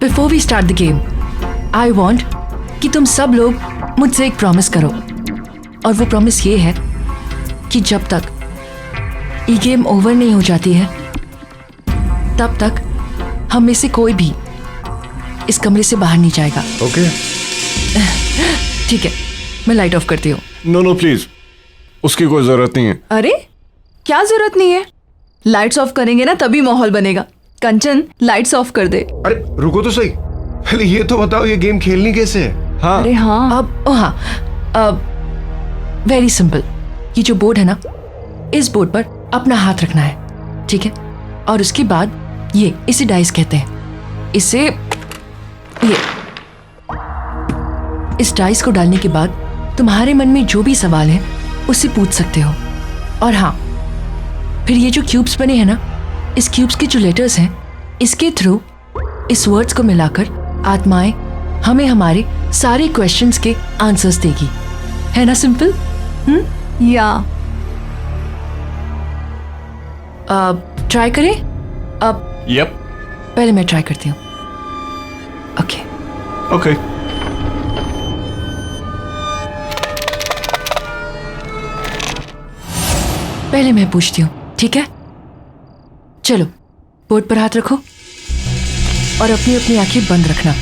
Before we start the game, I want कि तुम सब लोग मुझसे एक प्रॉमिस करो, और वो प्रॉमिस ये है कि जब तक ये गेम ओवर नहीं हो जाती है तब तक हम में से कोई भी इस कमरे से बाहर नहीं जाएगा।
ओके
ठीक है, मैं लाइट ऑफ करती हूँ।
नो प्लीज, उसकी कोई जरूरत नहीं है।
अरे क्या जरूरत नहीं है? लाइट्स ऑफ करेंगे ना तभी माहौल बनेगा। कंचन लाइट्स ऑफ कर दे।
अरे रुको तो सही, पहले ये तो बताओ ये गेम खेलनी कैसे है? हाँ
अरे हाँ,
अब वेरी सिंपल। ये जो बोर्ड है ना, इस बोर्ड पर अपना हाथ रखना है, ठीक है? और उसके बाद इसे डाइस कहते हैं। इस डाइस को डालने के बाद तुम्हारे मन में जो भी सवाल है उससे पूछ सकते हो। और हाँ, फिर ये जो क्यूब्स बने हैं ना, इस क्यूब्स के जो लेटर्स हैं, इसके थ्रू इस वर्ड्स को मिलाकर आत्माएं हमें हमारे सारे क्वेश्चंस के आंसर्स देगी। है ना सिंपल?
या
ट्राई करें? अब
यप,
पहले मैं ट्राई करती हूँ।
ओके।
पहले मैं पूछती हूँ, ठीक है? चलो, बोर्ड पर हाथ रखो और अपनी अपनी आंखें बंद रखना।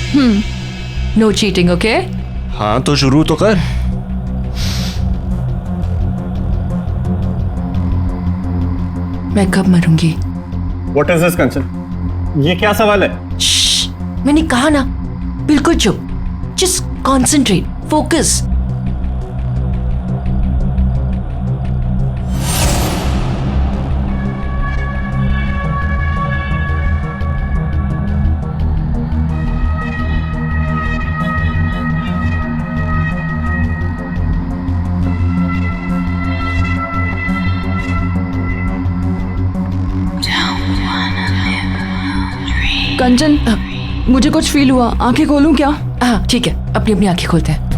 No cheating, okay?
हाँ तो शुरू तो कर।
मैं कब मरूंगी?
What is this Kanchan? ये क्या सवाल है?
श्श्श, मैंने कहा ना, बिल्कुल चुप। Just concentrate, focus.
कंचन, मुझे कुछ फील हुआ। आंखें खोलूं क्या?
हाँ ठीक है, अपनी अपनी आंखें खोलते हैं।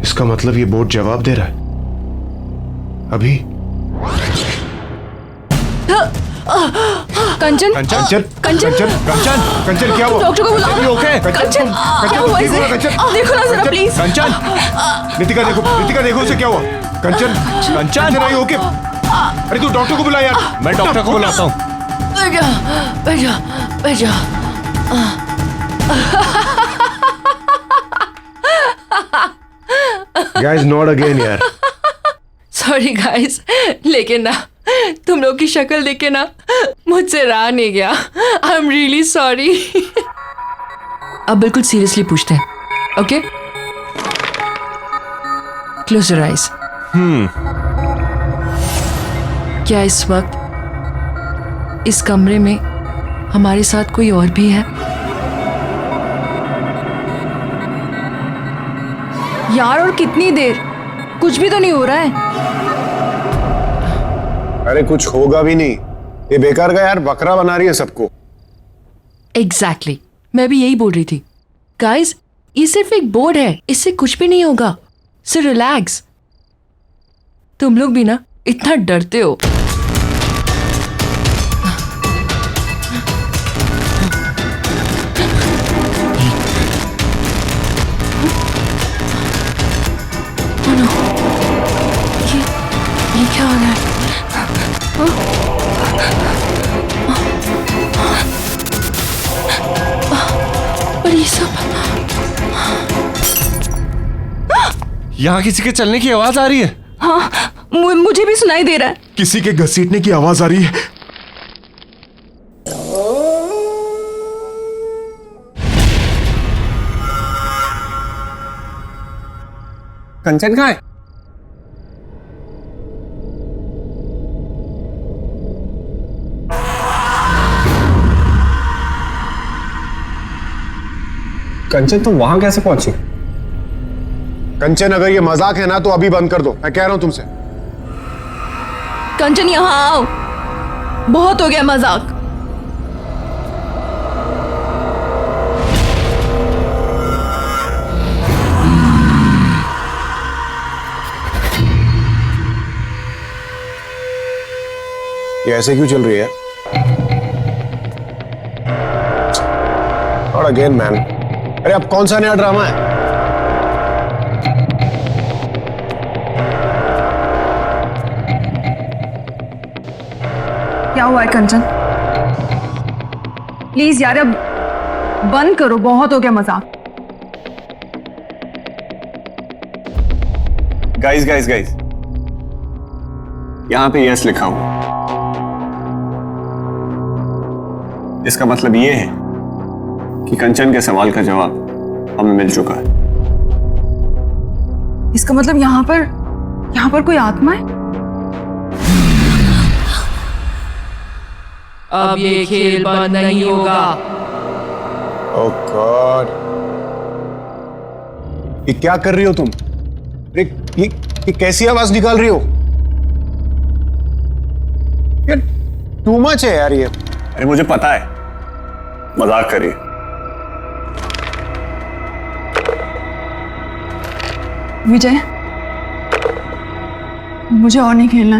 इसका मतलब ये बोर्ड जवाब दे रहा है अभी।
कंचन,
कंचन
कंचन,
कंचन क्या हुआ?
डॉक्टर को बुलाओ।
ओके
कंचन, क्या हुआ इसे? देखो ना जरा प्लीज।
कंचन, नितिका देखो उसे क्या हुआ? कंचन नहीं ओके? अरे तू डॉक्टर को बुला यार। मैं डॉक्टर को बुलाता हूँ।
बैठ जा।
गाइस नॉट अगेन यार।
सॉरी गाइस, लेकिन ना तुम लोग की शक्ल देख के ना मुझसे रहा नहीं गया। I am really sorry. अब बिल्कुल सीरियसली पूछते हैं, ओके? Close your eyes. क्या इस वक्त इस कमरे में हमारे साथ कोई और भी है?
यार और कितनी देर? कुछ भी तो नहीं हो रहा है।
अरे कुछ होगा भी नहीं, ये बेकार का यार बकरा बना रही है सबको।
एग्जैक्टली, मैं भी यही बोल रही थी। गाइस, ये सिर्फ एक बोर्ड है, इससे कुछ भी नहीं होगा। So relax. तुम लोग भी ना इतना डरते हो। ये क्या हो रहा है? और ये सब
यहाँ किसी के चलने की आवाज आ रही है।
हाँ, मुझे भी सुनाई दे रहा है।
किसी के घसीटने की आवाज आ रही है।
कंचन कहाँ है?
कंचन तुम वहां कैसे पहुंची? कंचन अगर ये मजाक है ना तो अभी बंद कर दो, मैं कह रहा हूं तुमसे।
कंचन यहाँ आओ, बहुत हो गया मजाक।
ये ऐसे क्यों चल रही है? और अगेन मैन, अरे अब कौन सा नया ड्रामा है?
क्या हुआ है कंचन? प्लीज यार अब बंद करो, बहुत हो गया मजाक।
गाइस गाइस गाइस, यहां पे यस लिखा हुआ, इसका मतलब ये है कि कंचन के सवाल का जवाब हमें मिल चुका है।
इसका मतलब यहाँ पर कोई आत्मा है?
अब ये खेल बंद नहीं होगा।
ओह गॉड, ये क्या कर रही हो तुम? ये कैसी आवाज निकाल रही हो? यार टू मच है यार ये। अरे मुझे पता है, मजाक करिए।
विजय, मुझे और नहीं खेलना,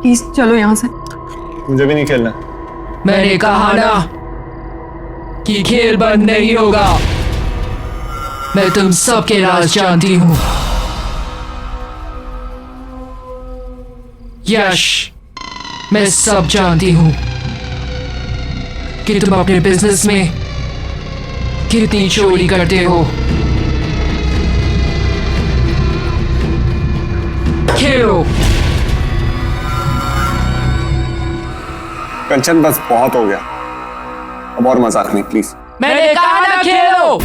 प्लीज चलो यहाँ से।
मुझे भी नहीं खेलना।
मैंने कहा ना कि खेल बंद नहीं होगा। मैं तुम सबके राज जानती हूं। यश, मैं सब जानती हूं कि तुम अपने बिजनेस में कितनी चोरी करते हो। खेलो।
कंचन बस बहुत हो गया, अब और मजाक नहीं प्लीज।
मैंने कहा ना खेलो।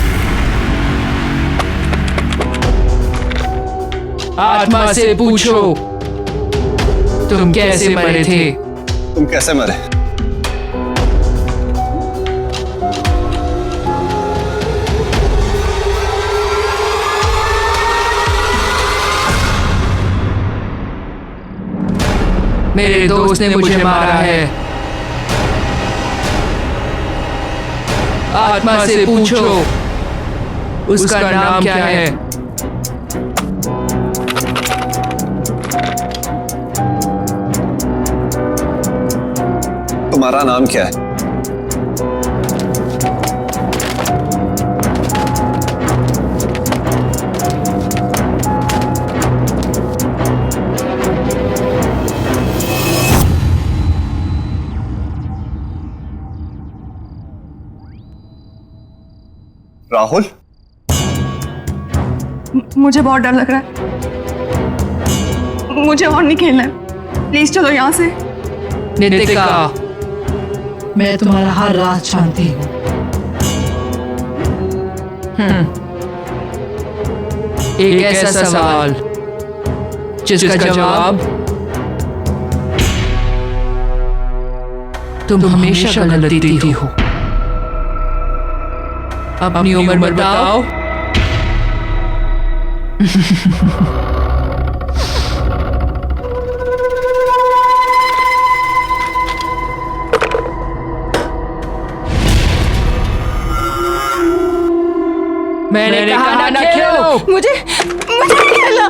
आत्मा से पूछो तुम कैसे मरे थे।
तुम कैसे मरे?
मेरे दोस्त ने मुझे मारा है। आत्मा से पूछो उसका नाम क्या है।
तुम्हारा नाम क्या है? राहुल?
मुझे बहुत डर लग रहा है, मुझे और नहीं खेलना है, प्लीज चलो यहाँ से।
नितिका, मैं तुम्हारा हर राज जानती हूँ। एक ऐसा सवाल जिसका जवाब तुम हमेशा गलत देती हो। अपनी उम्र बताओ। मैंने कहा ना खेलो।
मुझे खेलना।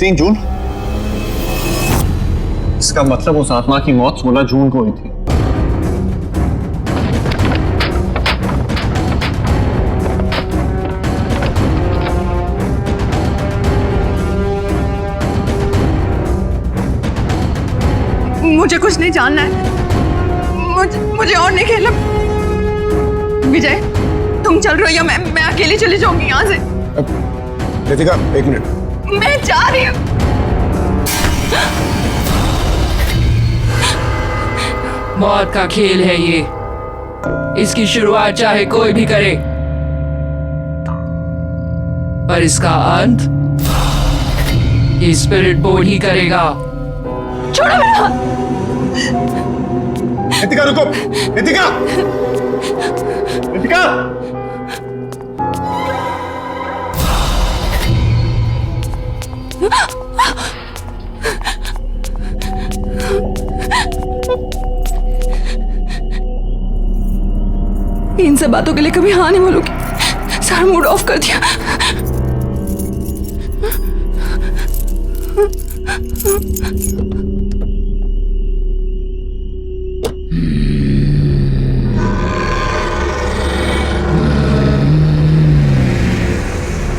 जून? इसका मतलब उस आत्मा की मौत 16 जून को हुई थी।
मुझे कुछ नहीं जानना है, मुझे और नहीं खेलना। विजय, तुम चल रहे हो या मैं अकेली चली जाऊंगी यहाँ से।
रितिका, एक मिनट।
मैं जा रही हूँ।
मौत का खेल है ये, इसकी शुरुआत चाहे कोई भी करे। पर इसका अंत ये स्पिरिट बोर्ड ही करेगा।
छोड़ो मेरा हाथ।
नितिका रुको, नितिका, नितिका।
इन सब बातों के लिए कभी हाँ नहीं बोलूंगी। सारा मूड ऑफ कर दिया।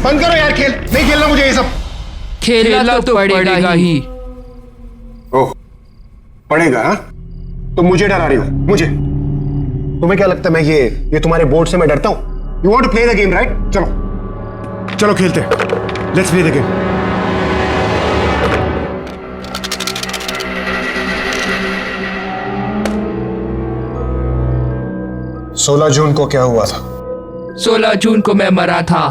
बंद करो यार खेल, नहीं खेलना मुझे ये सब।
खेलना तो पड़ेगा ही।
ओह, पड़ेगा हाँ? तुम मुझे डरा रही हो, मुझे। तुम्हें क्या लगता है मैं ये तुम्हारे बोर्ड से मैं डरता हूं? You want to play the game right? चलो चलो खेलते हैं, लेट्स प्ले द गेम। 16 जून को क्या हुआ था?
16 जून को मैं मरा था।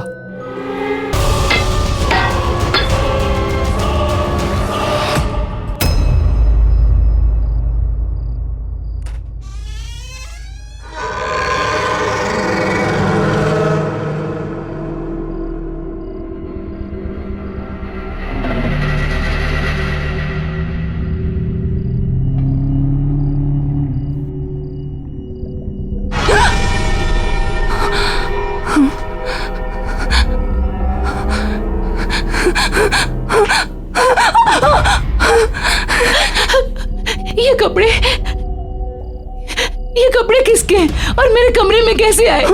ये कपड़े किसके हैं और मेरे कमरे में कैसे आए?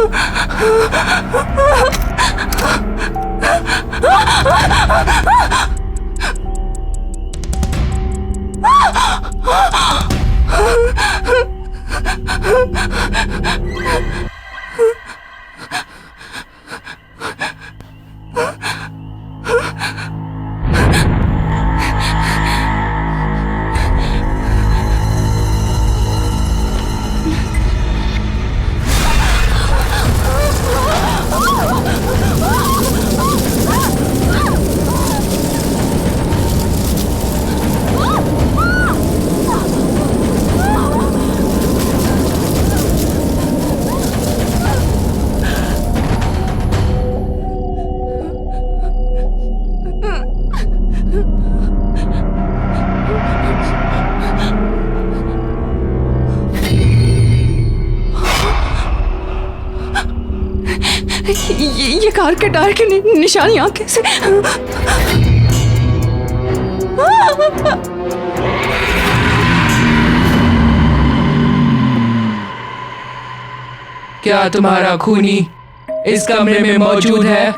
ये कार के टायर की निशानियां कैसे?
क्या तुम्हारा खूनी इस कमरे में मौजूद है?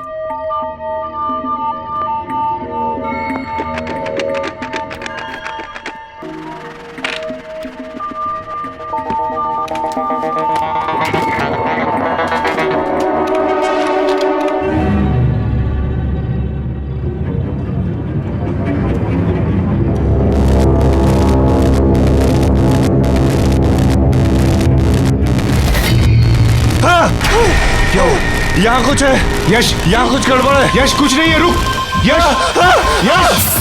यहाँ कुछ है यश, यहाँ कुछ गड़बड़ है
यश। कुछ नहीं है, रुक यश। यश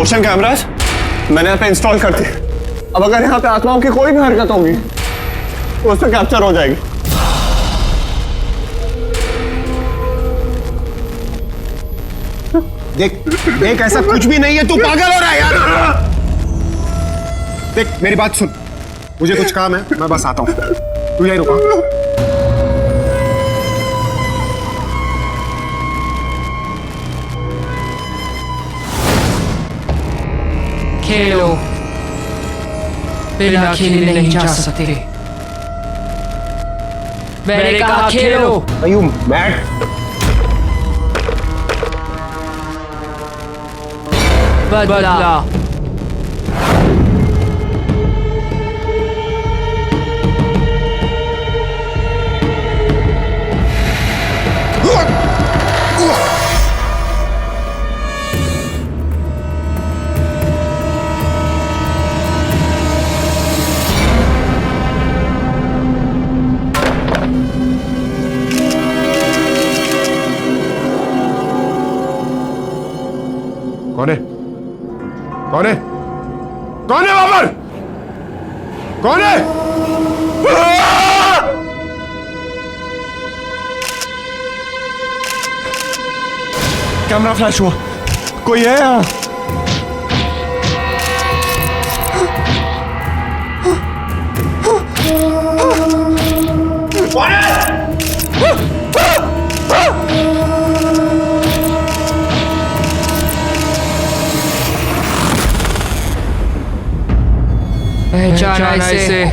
मोशन कैमरास मैंने यहाँ पे इंस्टॉल कर दिए। अब अगर यहाँ पे आत्माओं की कोई भी हरकत होगी तो उस पर कैप्चर हो जाएगी।
देख देख, ऐसा कुछ भी नहीं है, तू पागल हो रहा है यार। देख मेरी बात सुन, मुझे कुछ काम है, मैं बस आता हूँ, तू यहीं रुका।
खेलो, बिना खेले नहीं जा सकते। मैंने कहा खेलो।
Are you mad?
बदला।
कौन है? कौन है? कौन है वहां पर? कौन है?
कैमरा फ्लैश हुआ, कोई है यहाँ?
पहचाना इसे।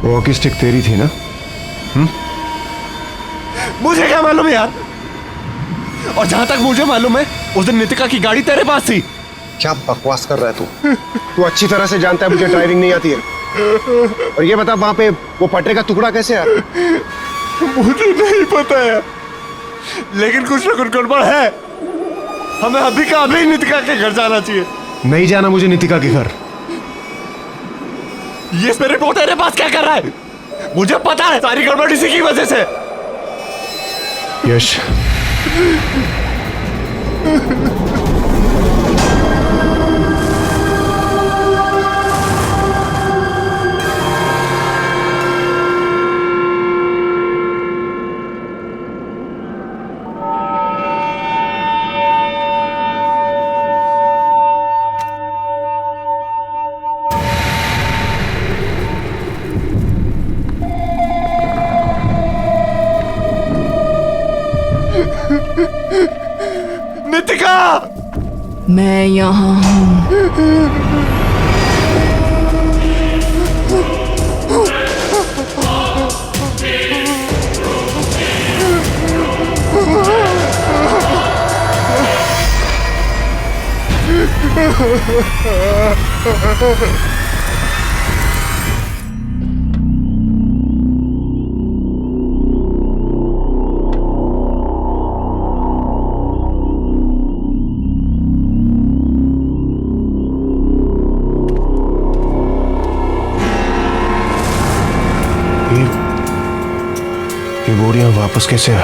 वॉकी स्टिक तेरी थी ना?
मुझे क्या मालूम है यार? और जहां तक मुझे मालूम है उस दिन नितिका की गाड़ी तेरे पास थी।
क्या बकवास कर रहा है तू? तू अच्छी तरह से जानता है मुझे ड्राइविंग नहीं आती है। और ये बता वहां पे वो पटरे का टुकड़ा कैसे आया?
मुझे नहीं पता है, लेकिन कुछ ना कुछ गड़बड़ है। हमें अभी का अभी नितिका के घर जाना चाहिए।
नहीं जाना मुझे नितिका के घर।
ये स्पिरिट बोट तेरे पास क्या कर रहा है? मुझे पता है सारी गड़बड़ इसी की वजह से।
यश,
नितिका,
मैं यहाँ हूँ।
ये बोरियां वापस कैसे आ?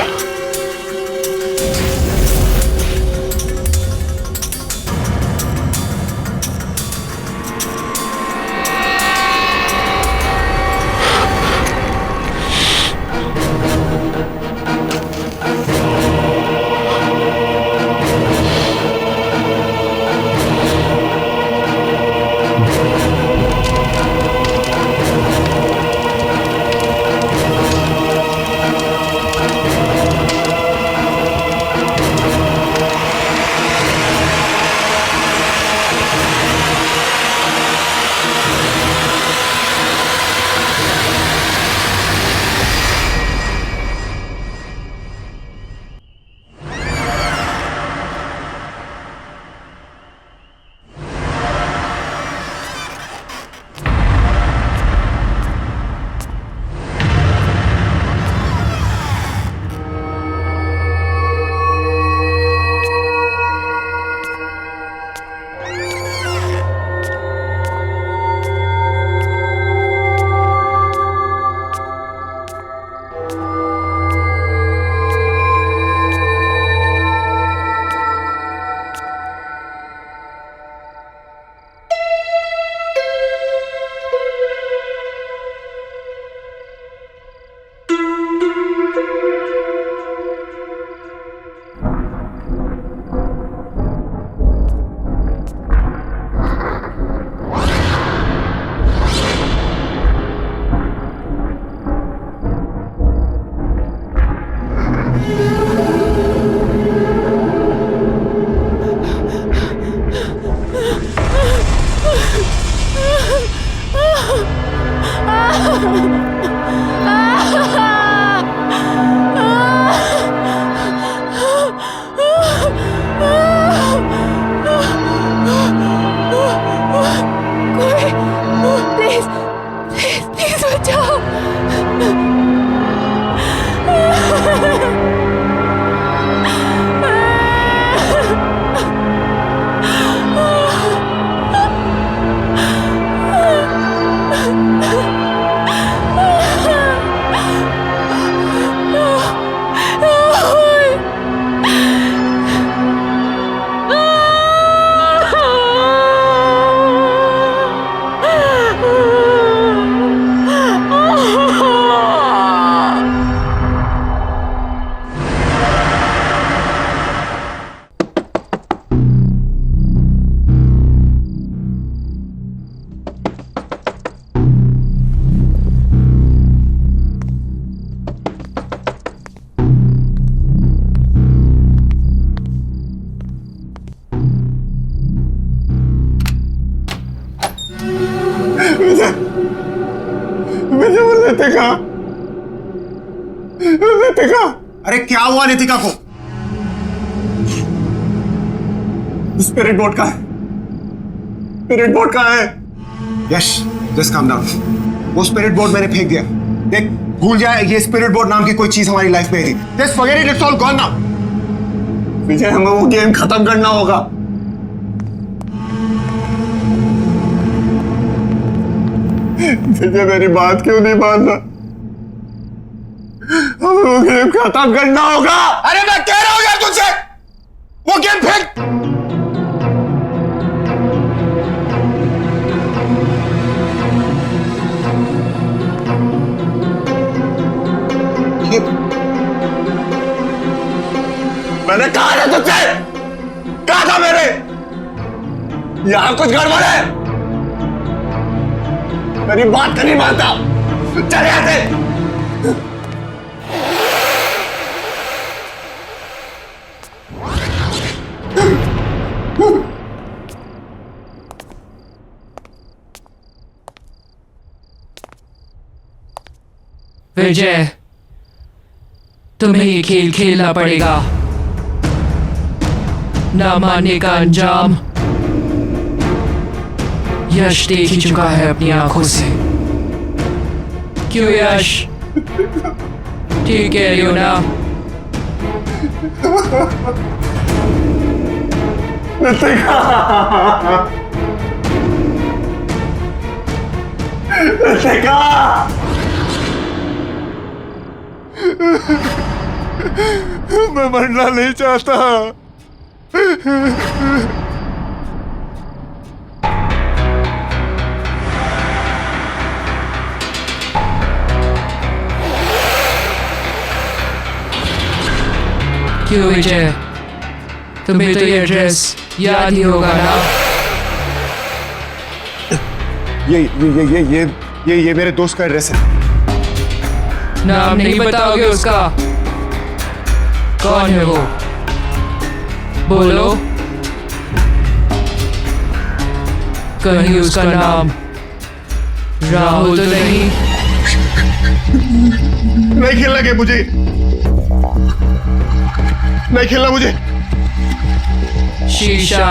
प्लीज प्लीज प्लीज बचाओ।
नितिका, अरे क्या हुआ नितिका को? स्पिरिट बोर्ड का है, स्पिरिट बोर्ड का है। यश, जस्ट काम डाउन। वो स्पिरिट बोर्ड मैंने फेंक दिया। देख, भूल जाए ये स्पिरिट बोर्ड नाम की कोई चीज हमारी लाइफ में थी। Just forget it, it's all gone now. Vijay, हमें वो गेम खत्म करना होगा। विजय, मेरी बात क्यों नहीं मान रहा? हमें वो गेम खत्म करना होगा। अरे मैं कह रहा हूं यार तुझसे, वो गेम फेंक। मैंने कहा था तुझसे, कहा था मेरे, यहां कुछ गड़बड़ है। मेरी बात का नहीं मानता, चले आते।
विजय, तुम्हें ये खेल खेलना पड़ेगा। ना मानने का अंजाम यश देख ही चुका है अपनी आंखों से। क्यों यश, ठीक कह रही हो ना?
मैं मरना नहीं चाहता।
क्यों विजय, तुम्हें तो ये एड्रेस याद ही होगा ना?
ये मेरे दोस्त का एड्रेस है।
नाम नहीं बताओगे उसका? कौन है वो? बोलो। कहीं उसका नाम राहुल तो नहीं?
नहीं खेलना गेम मुझे, नहीं खेलना मुझे।
शीशा।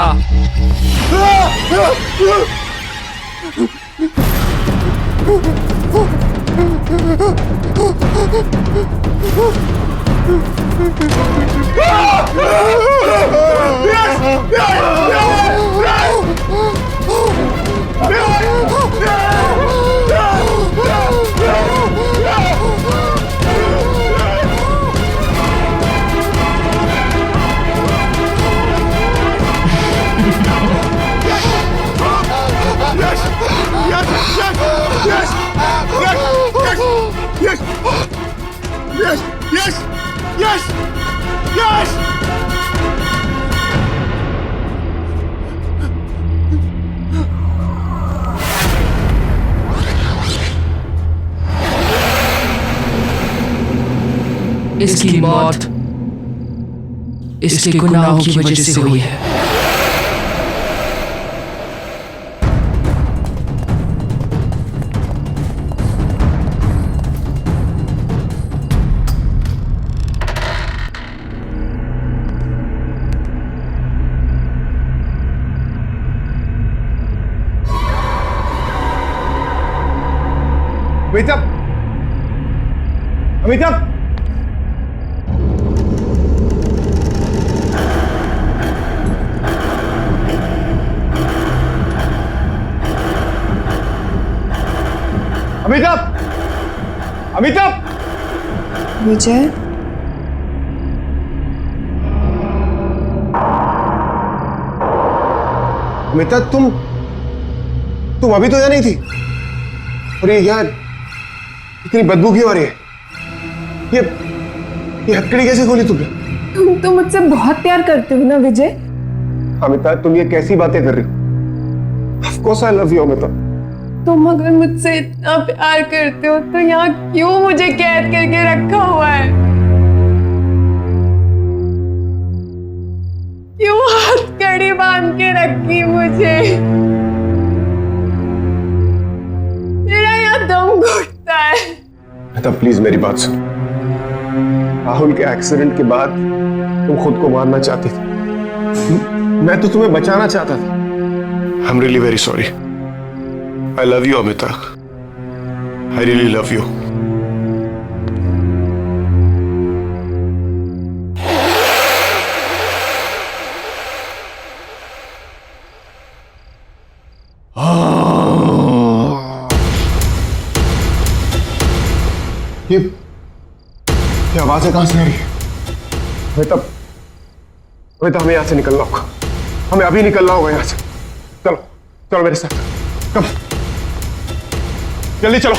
Yes!
इसकी मौत इसके गुनाहों की वजह से हुई है।
अमिताभ, अमिताभ, अमिताभ, अमिताभ,
विजय,
अमिताभ, तुम अभी तो यहाँ नहीं थी। और ये यहाँ इतनी बदबू क्यों आ रही है? ये हथकड़ी कैसे खोली तुमने?
तुम तो मुझसे बहुत प्यार करते हो ना विजय।
अमिताभ, तुम ये कैसी बातें कर रही हो? Of course I love you, Amitabh.
तुम अगर मुझसे इतना प्यार करते हो तो यहाँ क्यों मुझे कैद करके रखा हुआ है? क्यों हथकड़ी बांध के रखी मुझे? मेरा यहाँ दम घुटता है।
अमिताभ, प्लीज मेरी बात सुन। राहुल के एक्सीडेंट के बाद तुम खुद को मारना चाहती थी। मैं तो तुम्हें बचाना चाहता था। I'm really very sorry. I love you, Amita. I really love you. ये आवाजें कहां से आ रही है? अमिता, हमें यहां से निकलना होगा। हमें अभी निकलना होगा यहां से। चलो चलो मेरे साथ, कम जल्दी चलो।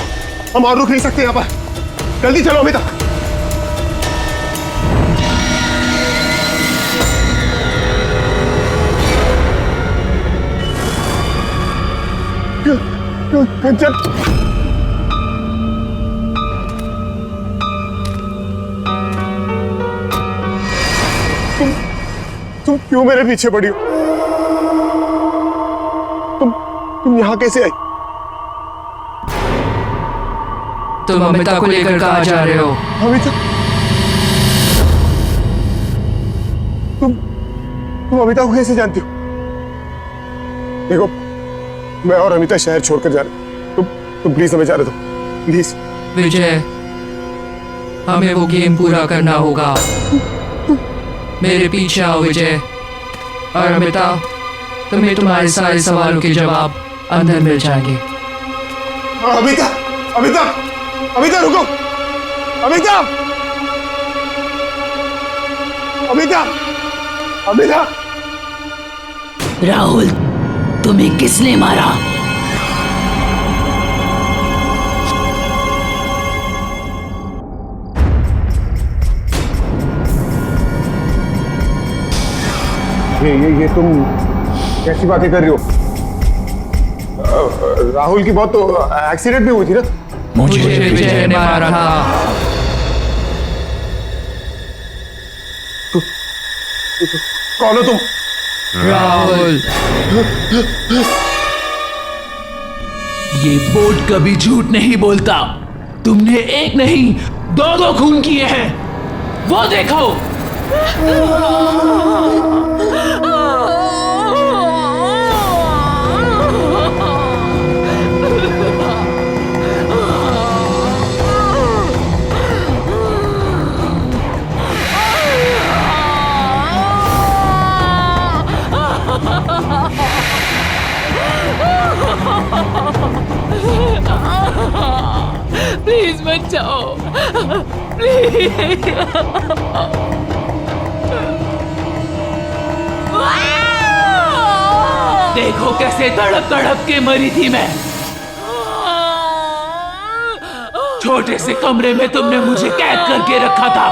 हम और रुक नहीं सकते यहां पर। जल्दी चलो अमिता। चल। तुम क्यों मेरे पीछे पड़ी हो? तुम यहां कैसे आई?
तुम अमिता को लेकर कहाँ जा रहे हो?
अमिता, तुम अमिता को कैसे जानती हो? देखो, मैं और अमिता शहर छोड़कर जा रहे। तुम प्लीज हमें जाने दो, प्लीज।
विजय, हमें वो गेम पूरा करना होगा। मेरे पीछे आओ विजय। और अमिता, तुम्हें तुम्हारे सारे सवालों के जवाब अंदर मिल जाएंगे।
अमिता, अमिता, अमिता रुको। अमिता, अमिता, अमिता।
राहुल, तुम्हें किसने मारा?
ये तुम कैसी बातें कर रही हो? राहुल की बहुत तो एक्सीडेंट भी हुई थी ना?
मुझे विजय ने मारा था।
कौन हो तुम?
राहुल।
ये बोर्ड कभी झूठ नहीं बोलता। तुमने एक नहीं, दो खून किए हैं। वो देखो।
प्लीज मत जाओ, प्लीज।
देखो कैसे तड़प तड़प के मरी थी मैं। छोटे से कमरे में तुमने मुझे कैद करके रखा था।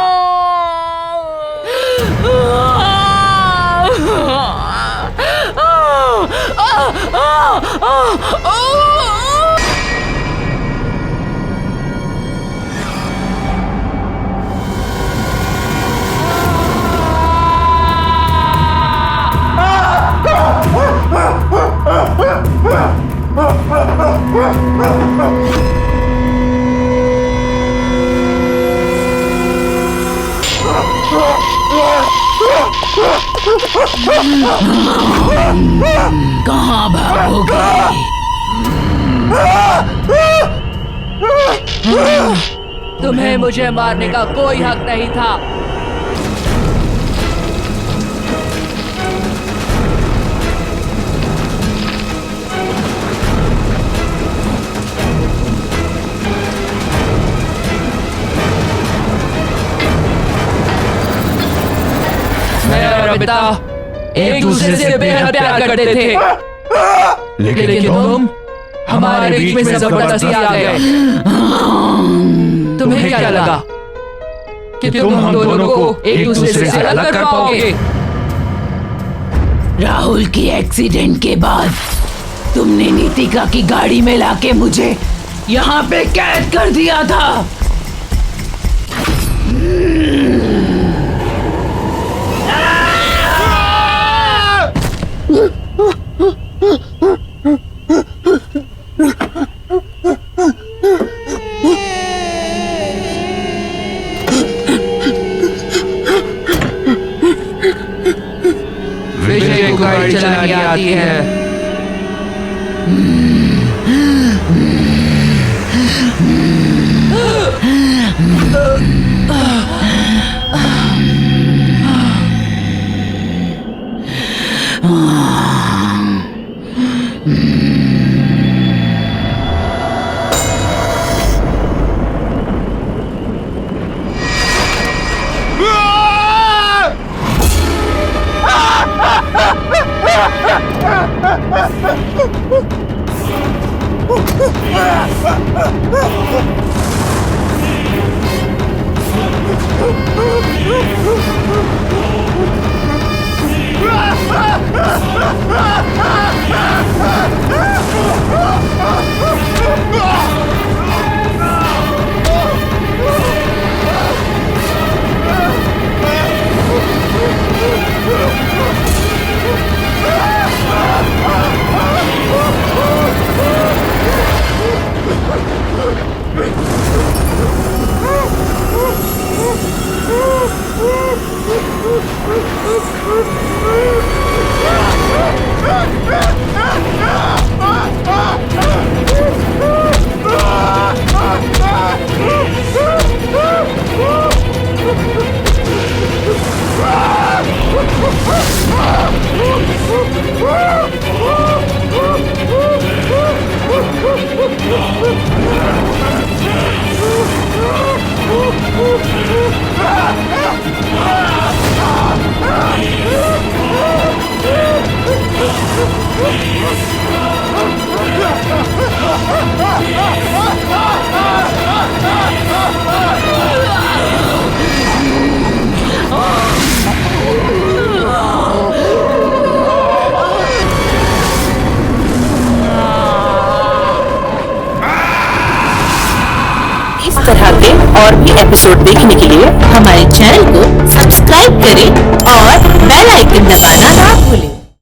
कहाँ भागोगे? तुम्हें मुझे मारने का कोई हक नहीं था। मैं और पिता एक दूसरे से बेहद प्यार करते थे, लेकिन तुम हमारे बीच में जबरदस्ती आ गए। तुम्हें क्या लगा कि तुम हम दोनों को एक दूसरे से अलग कर पाओगे?
राहुल की एक्सीडेंट के बाद तुमने नीतिका की गाड़ी में लाके मुझे यहाँ पे कैद कर दिया था।
विजय को गाड़ी चलानी आती है।
इस तरह के और भी एपिसोड देखने के लिए हमारे चैनल को सब्सक्राइब करें और बेल आइकन दबाना ना भूलें।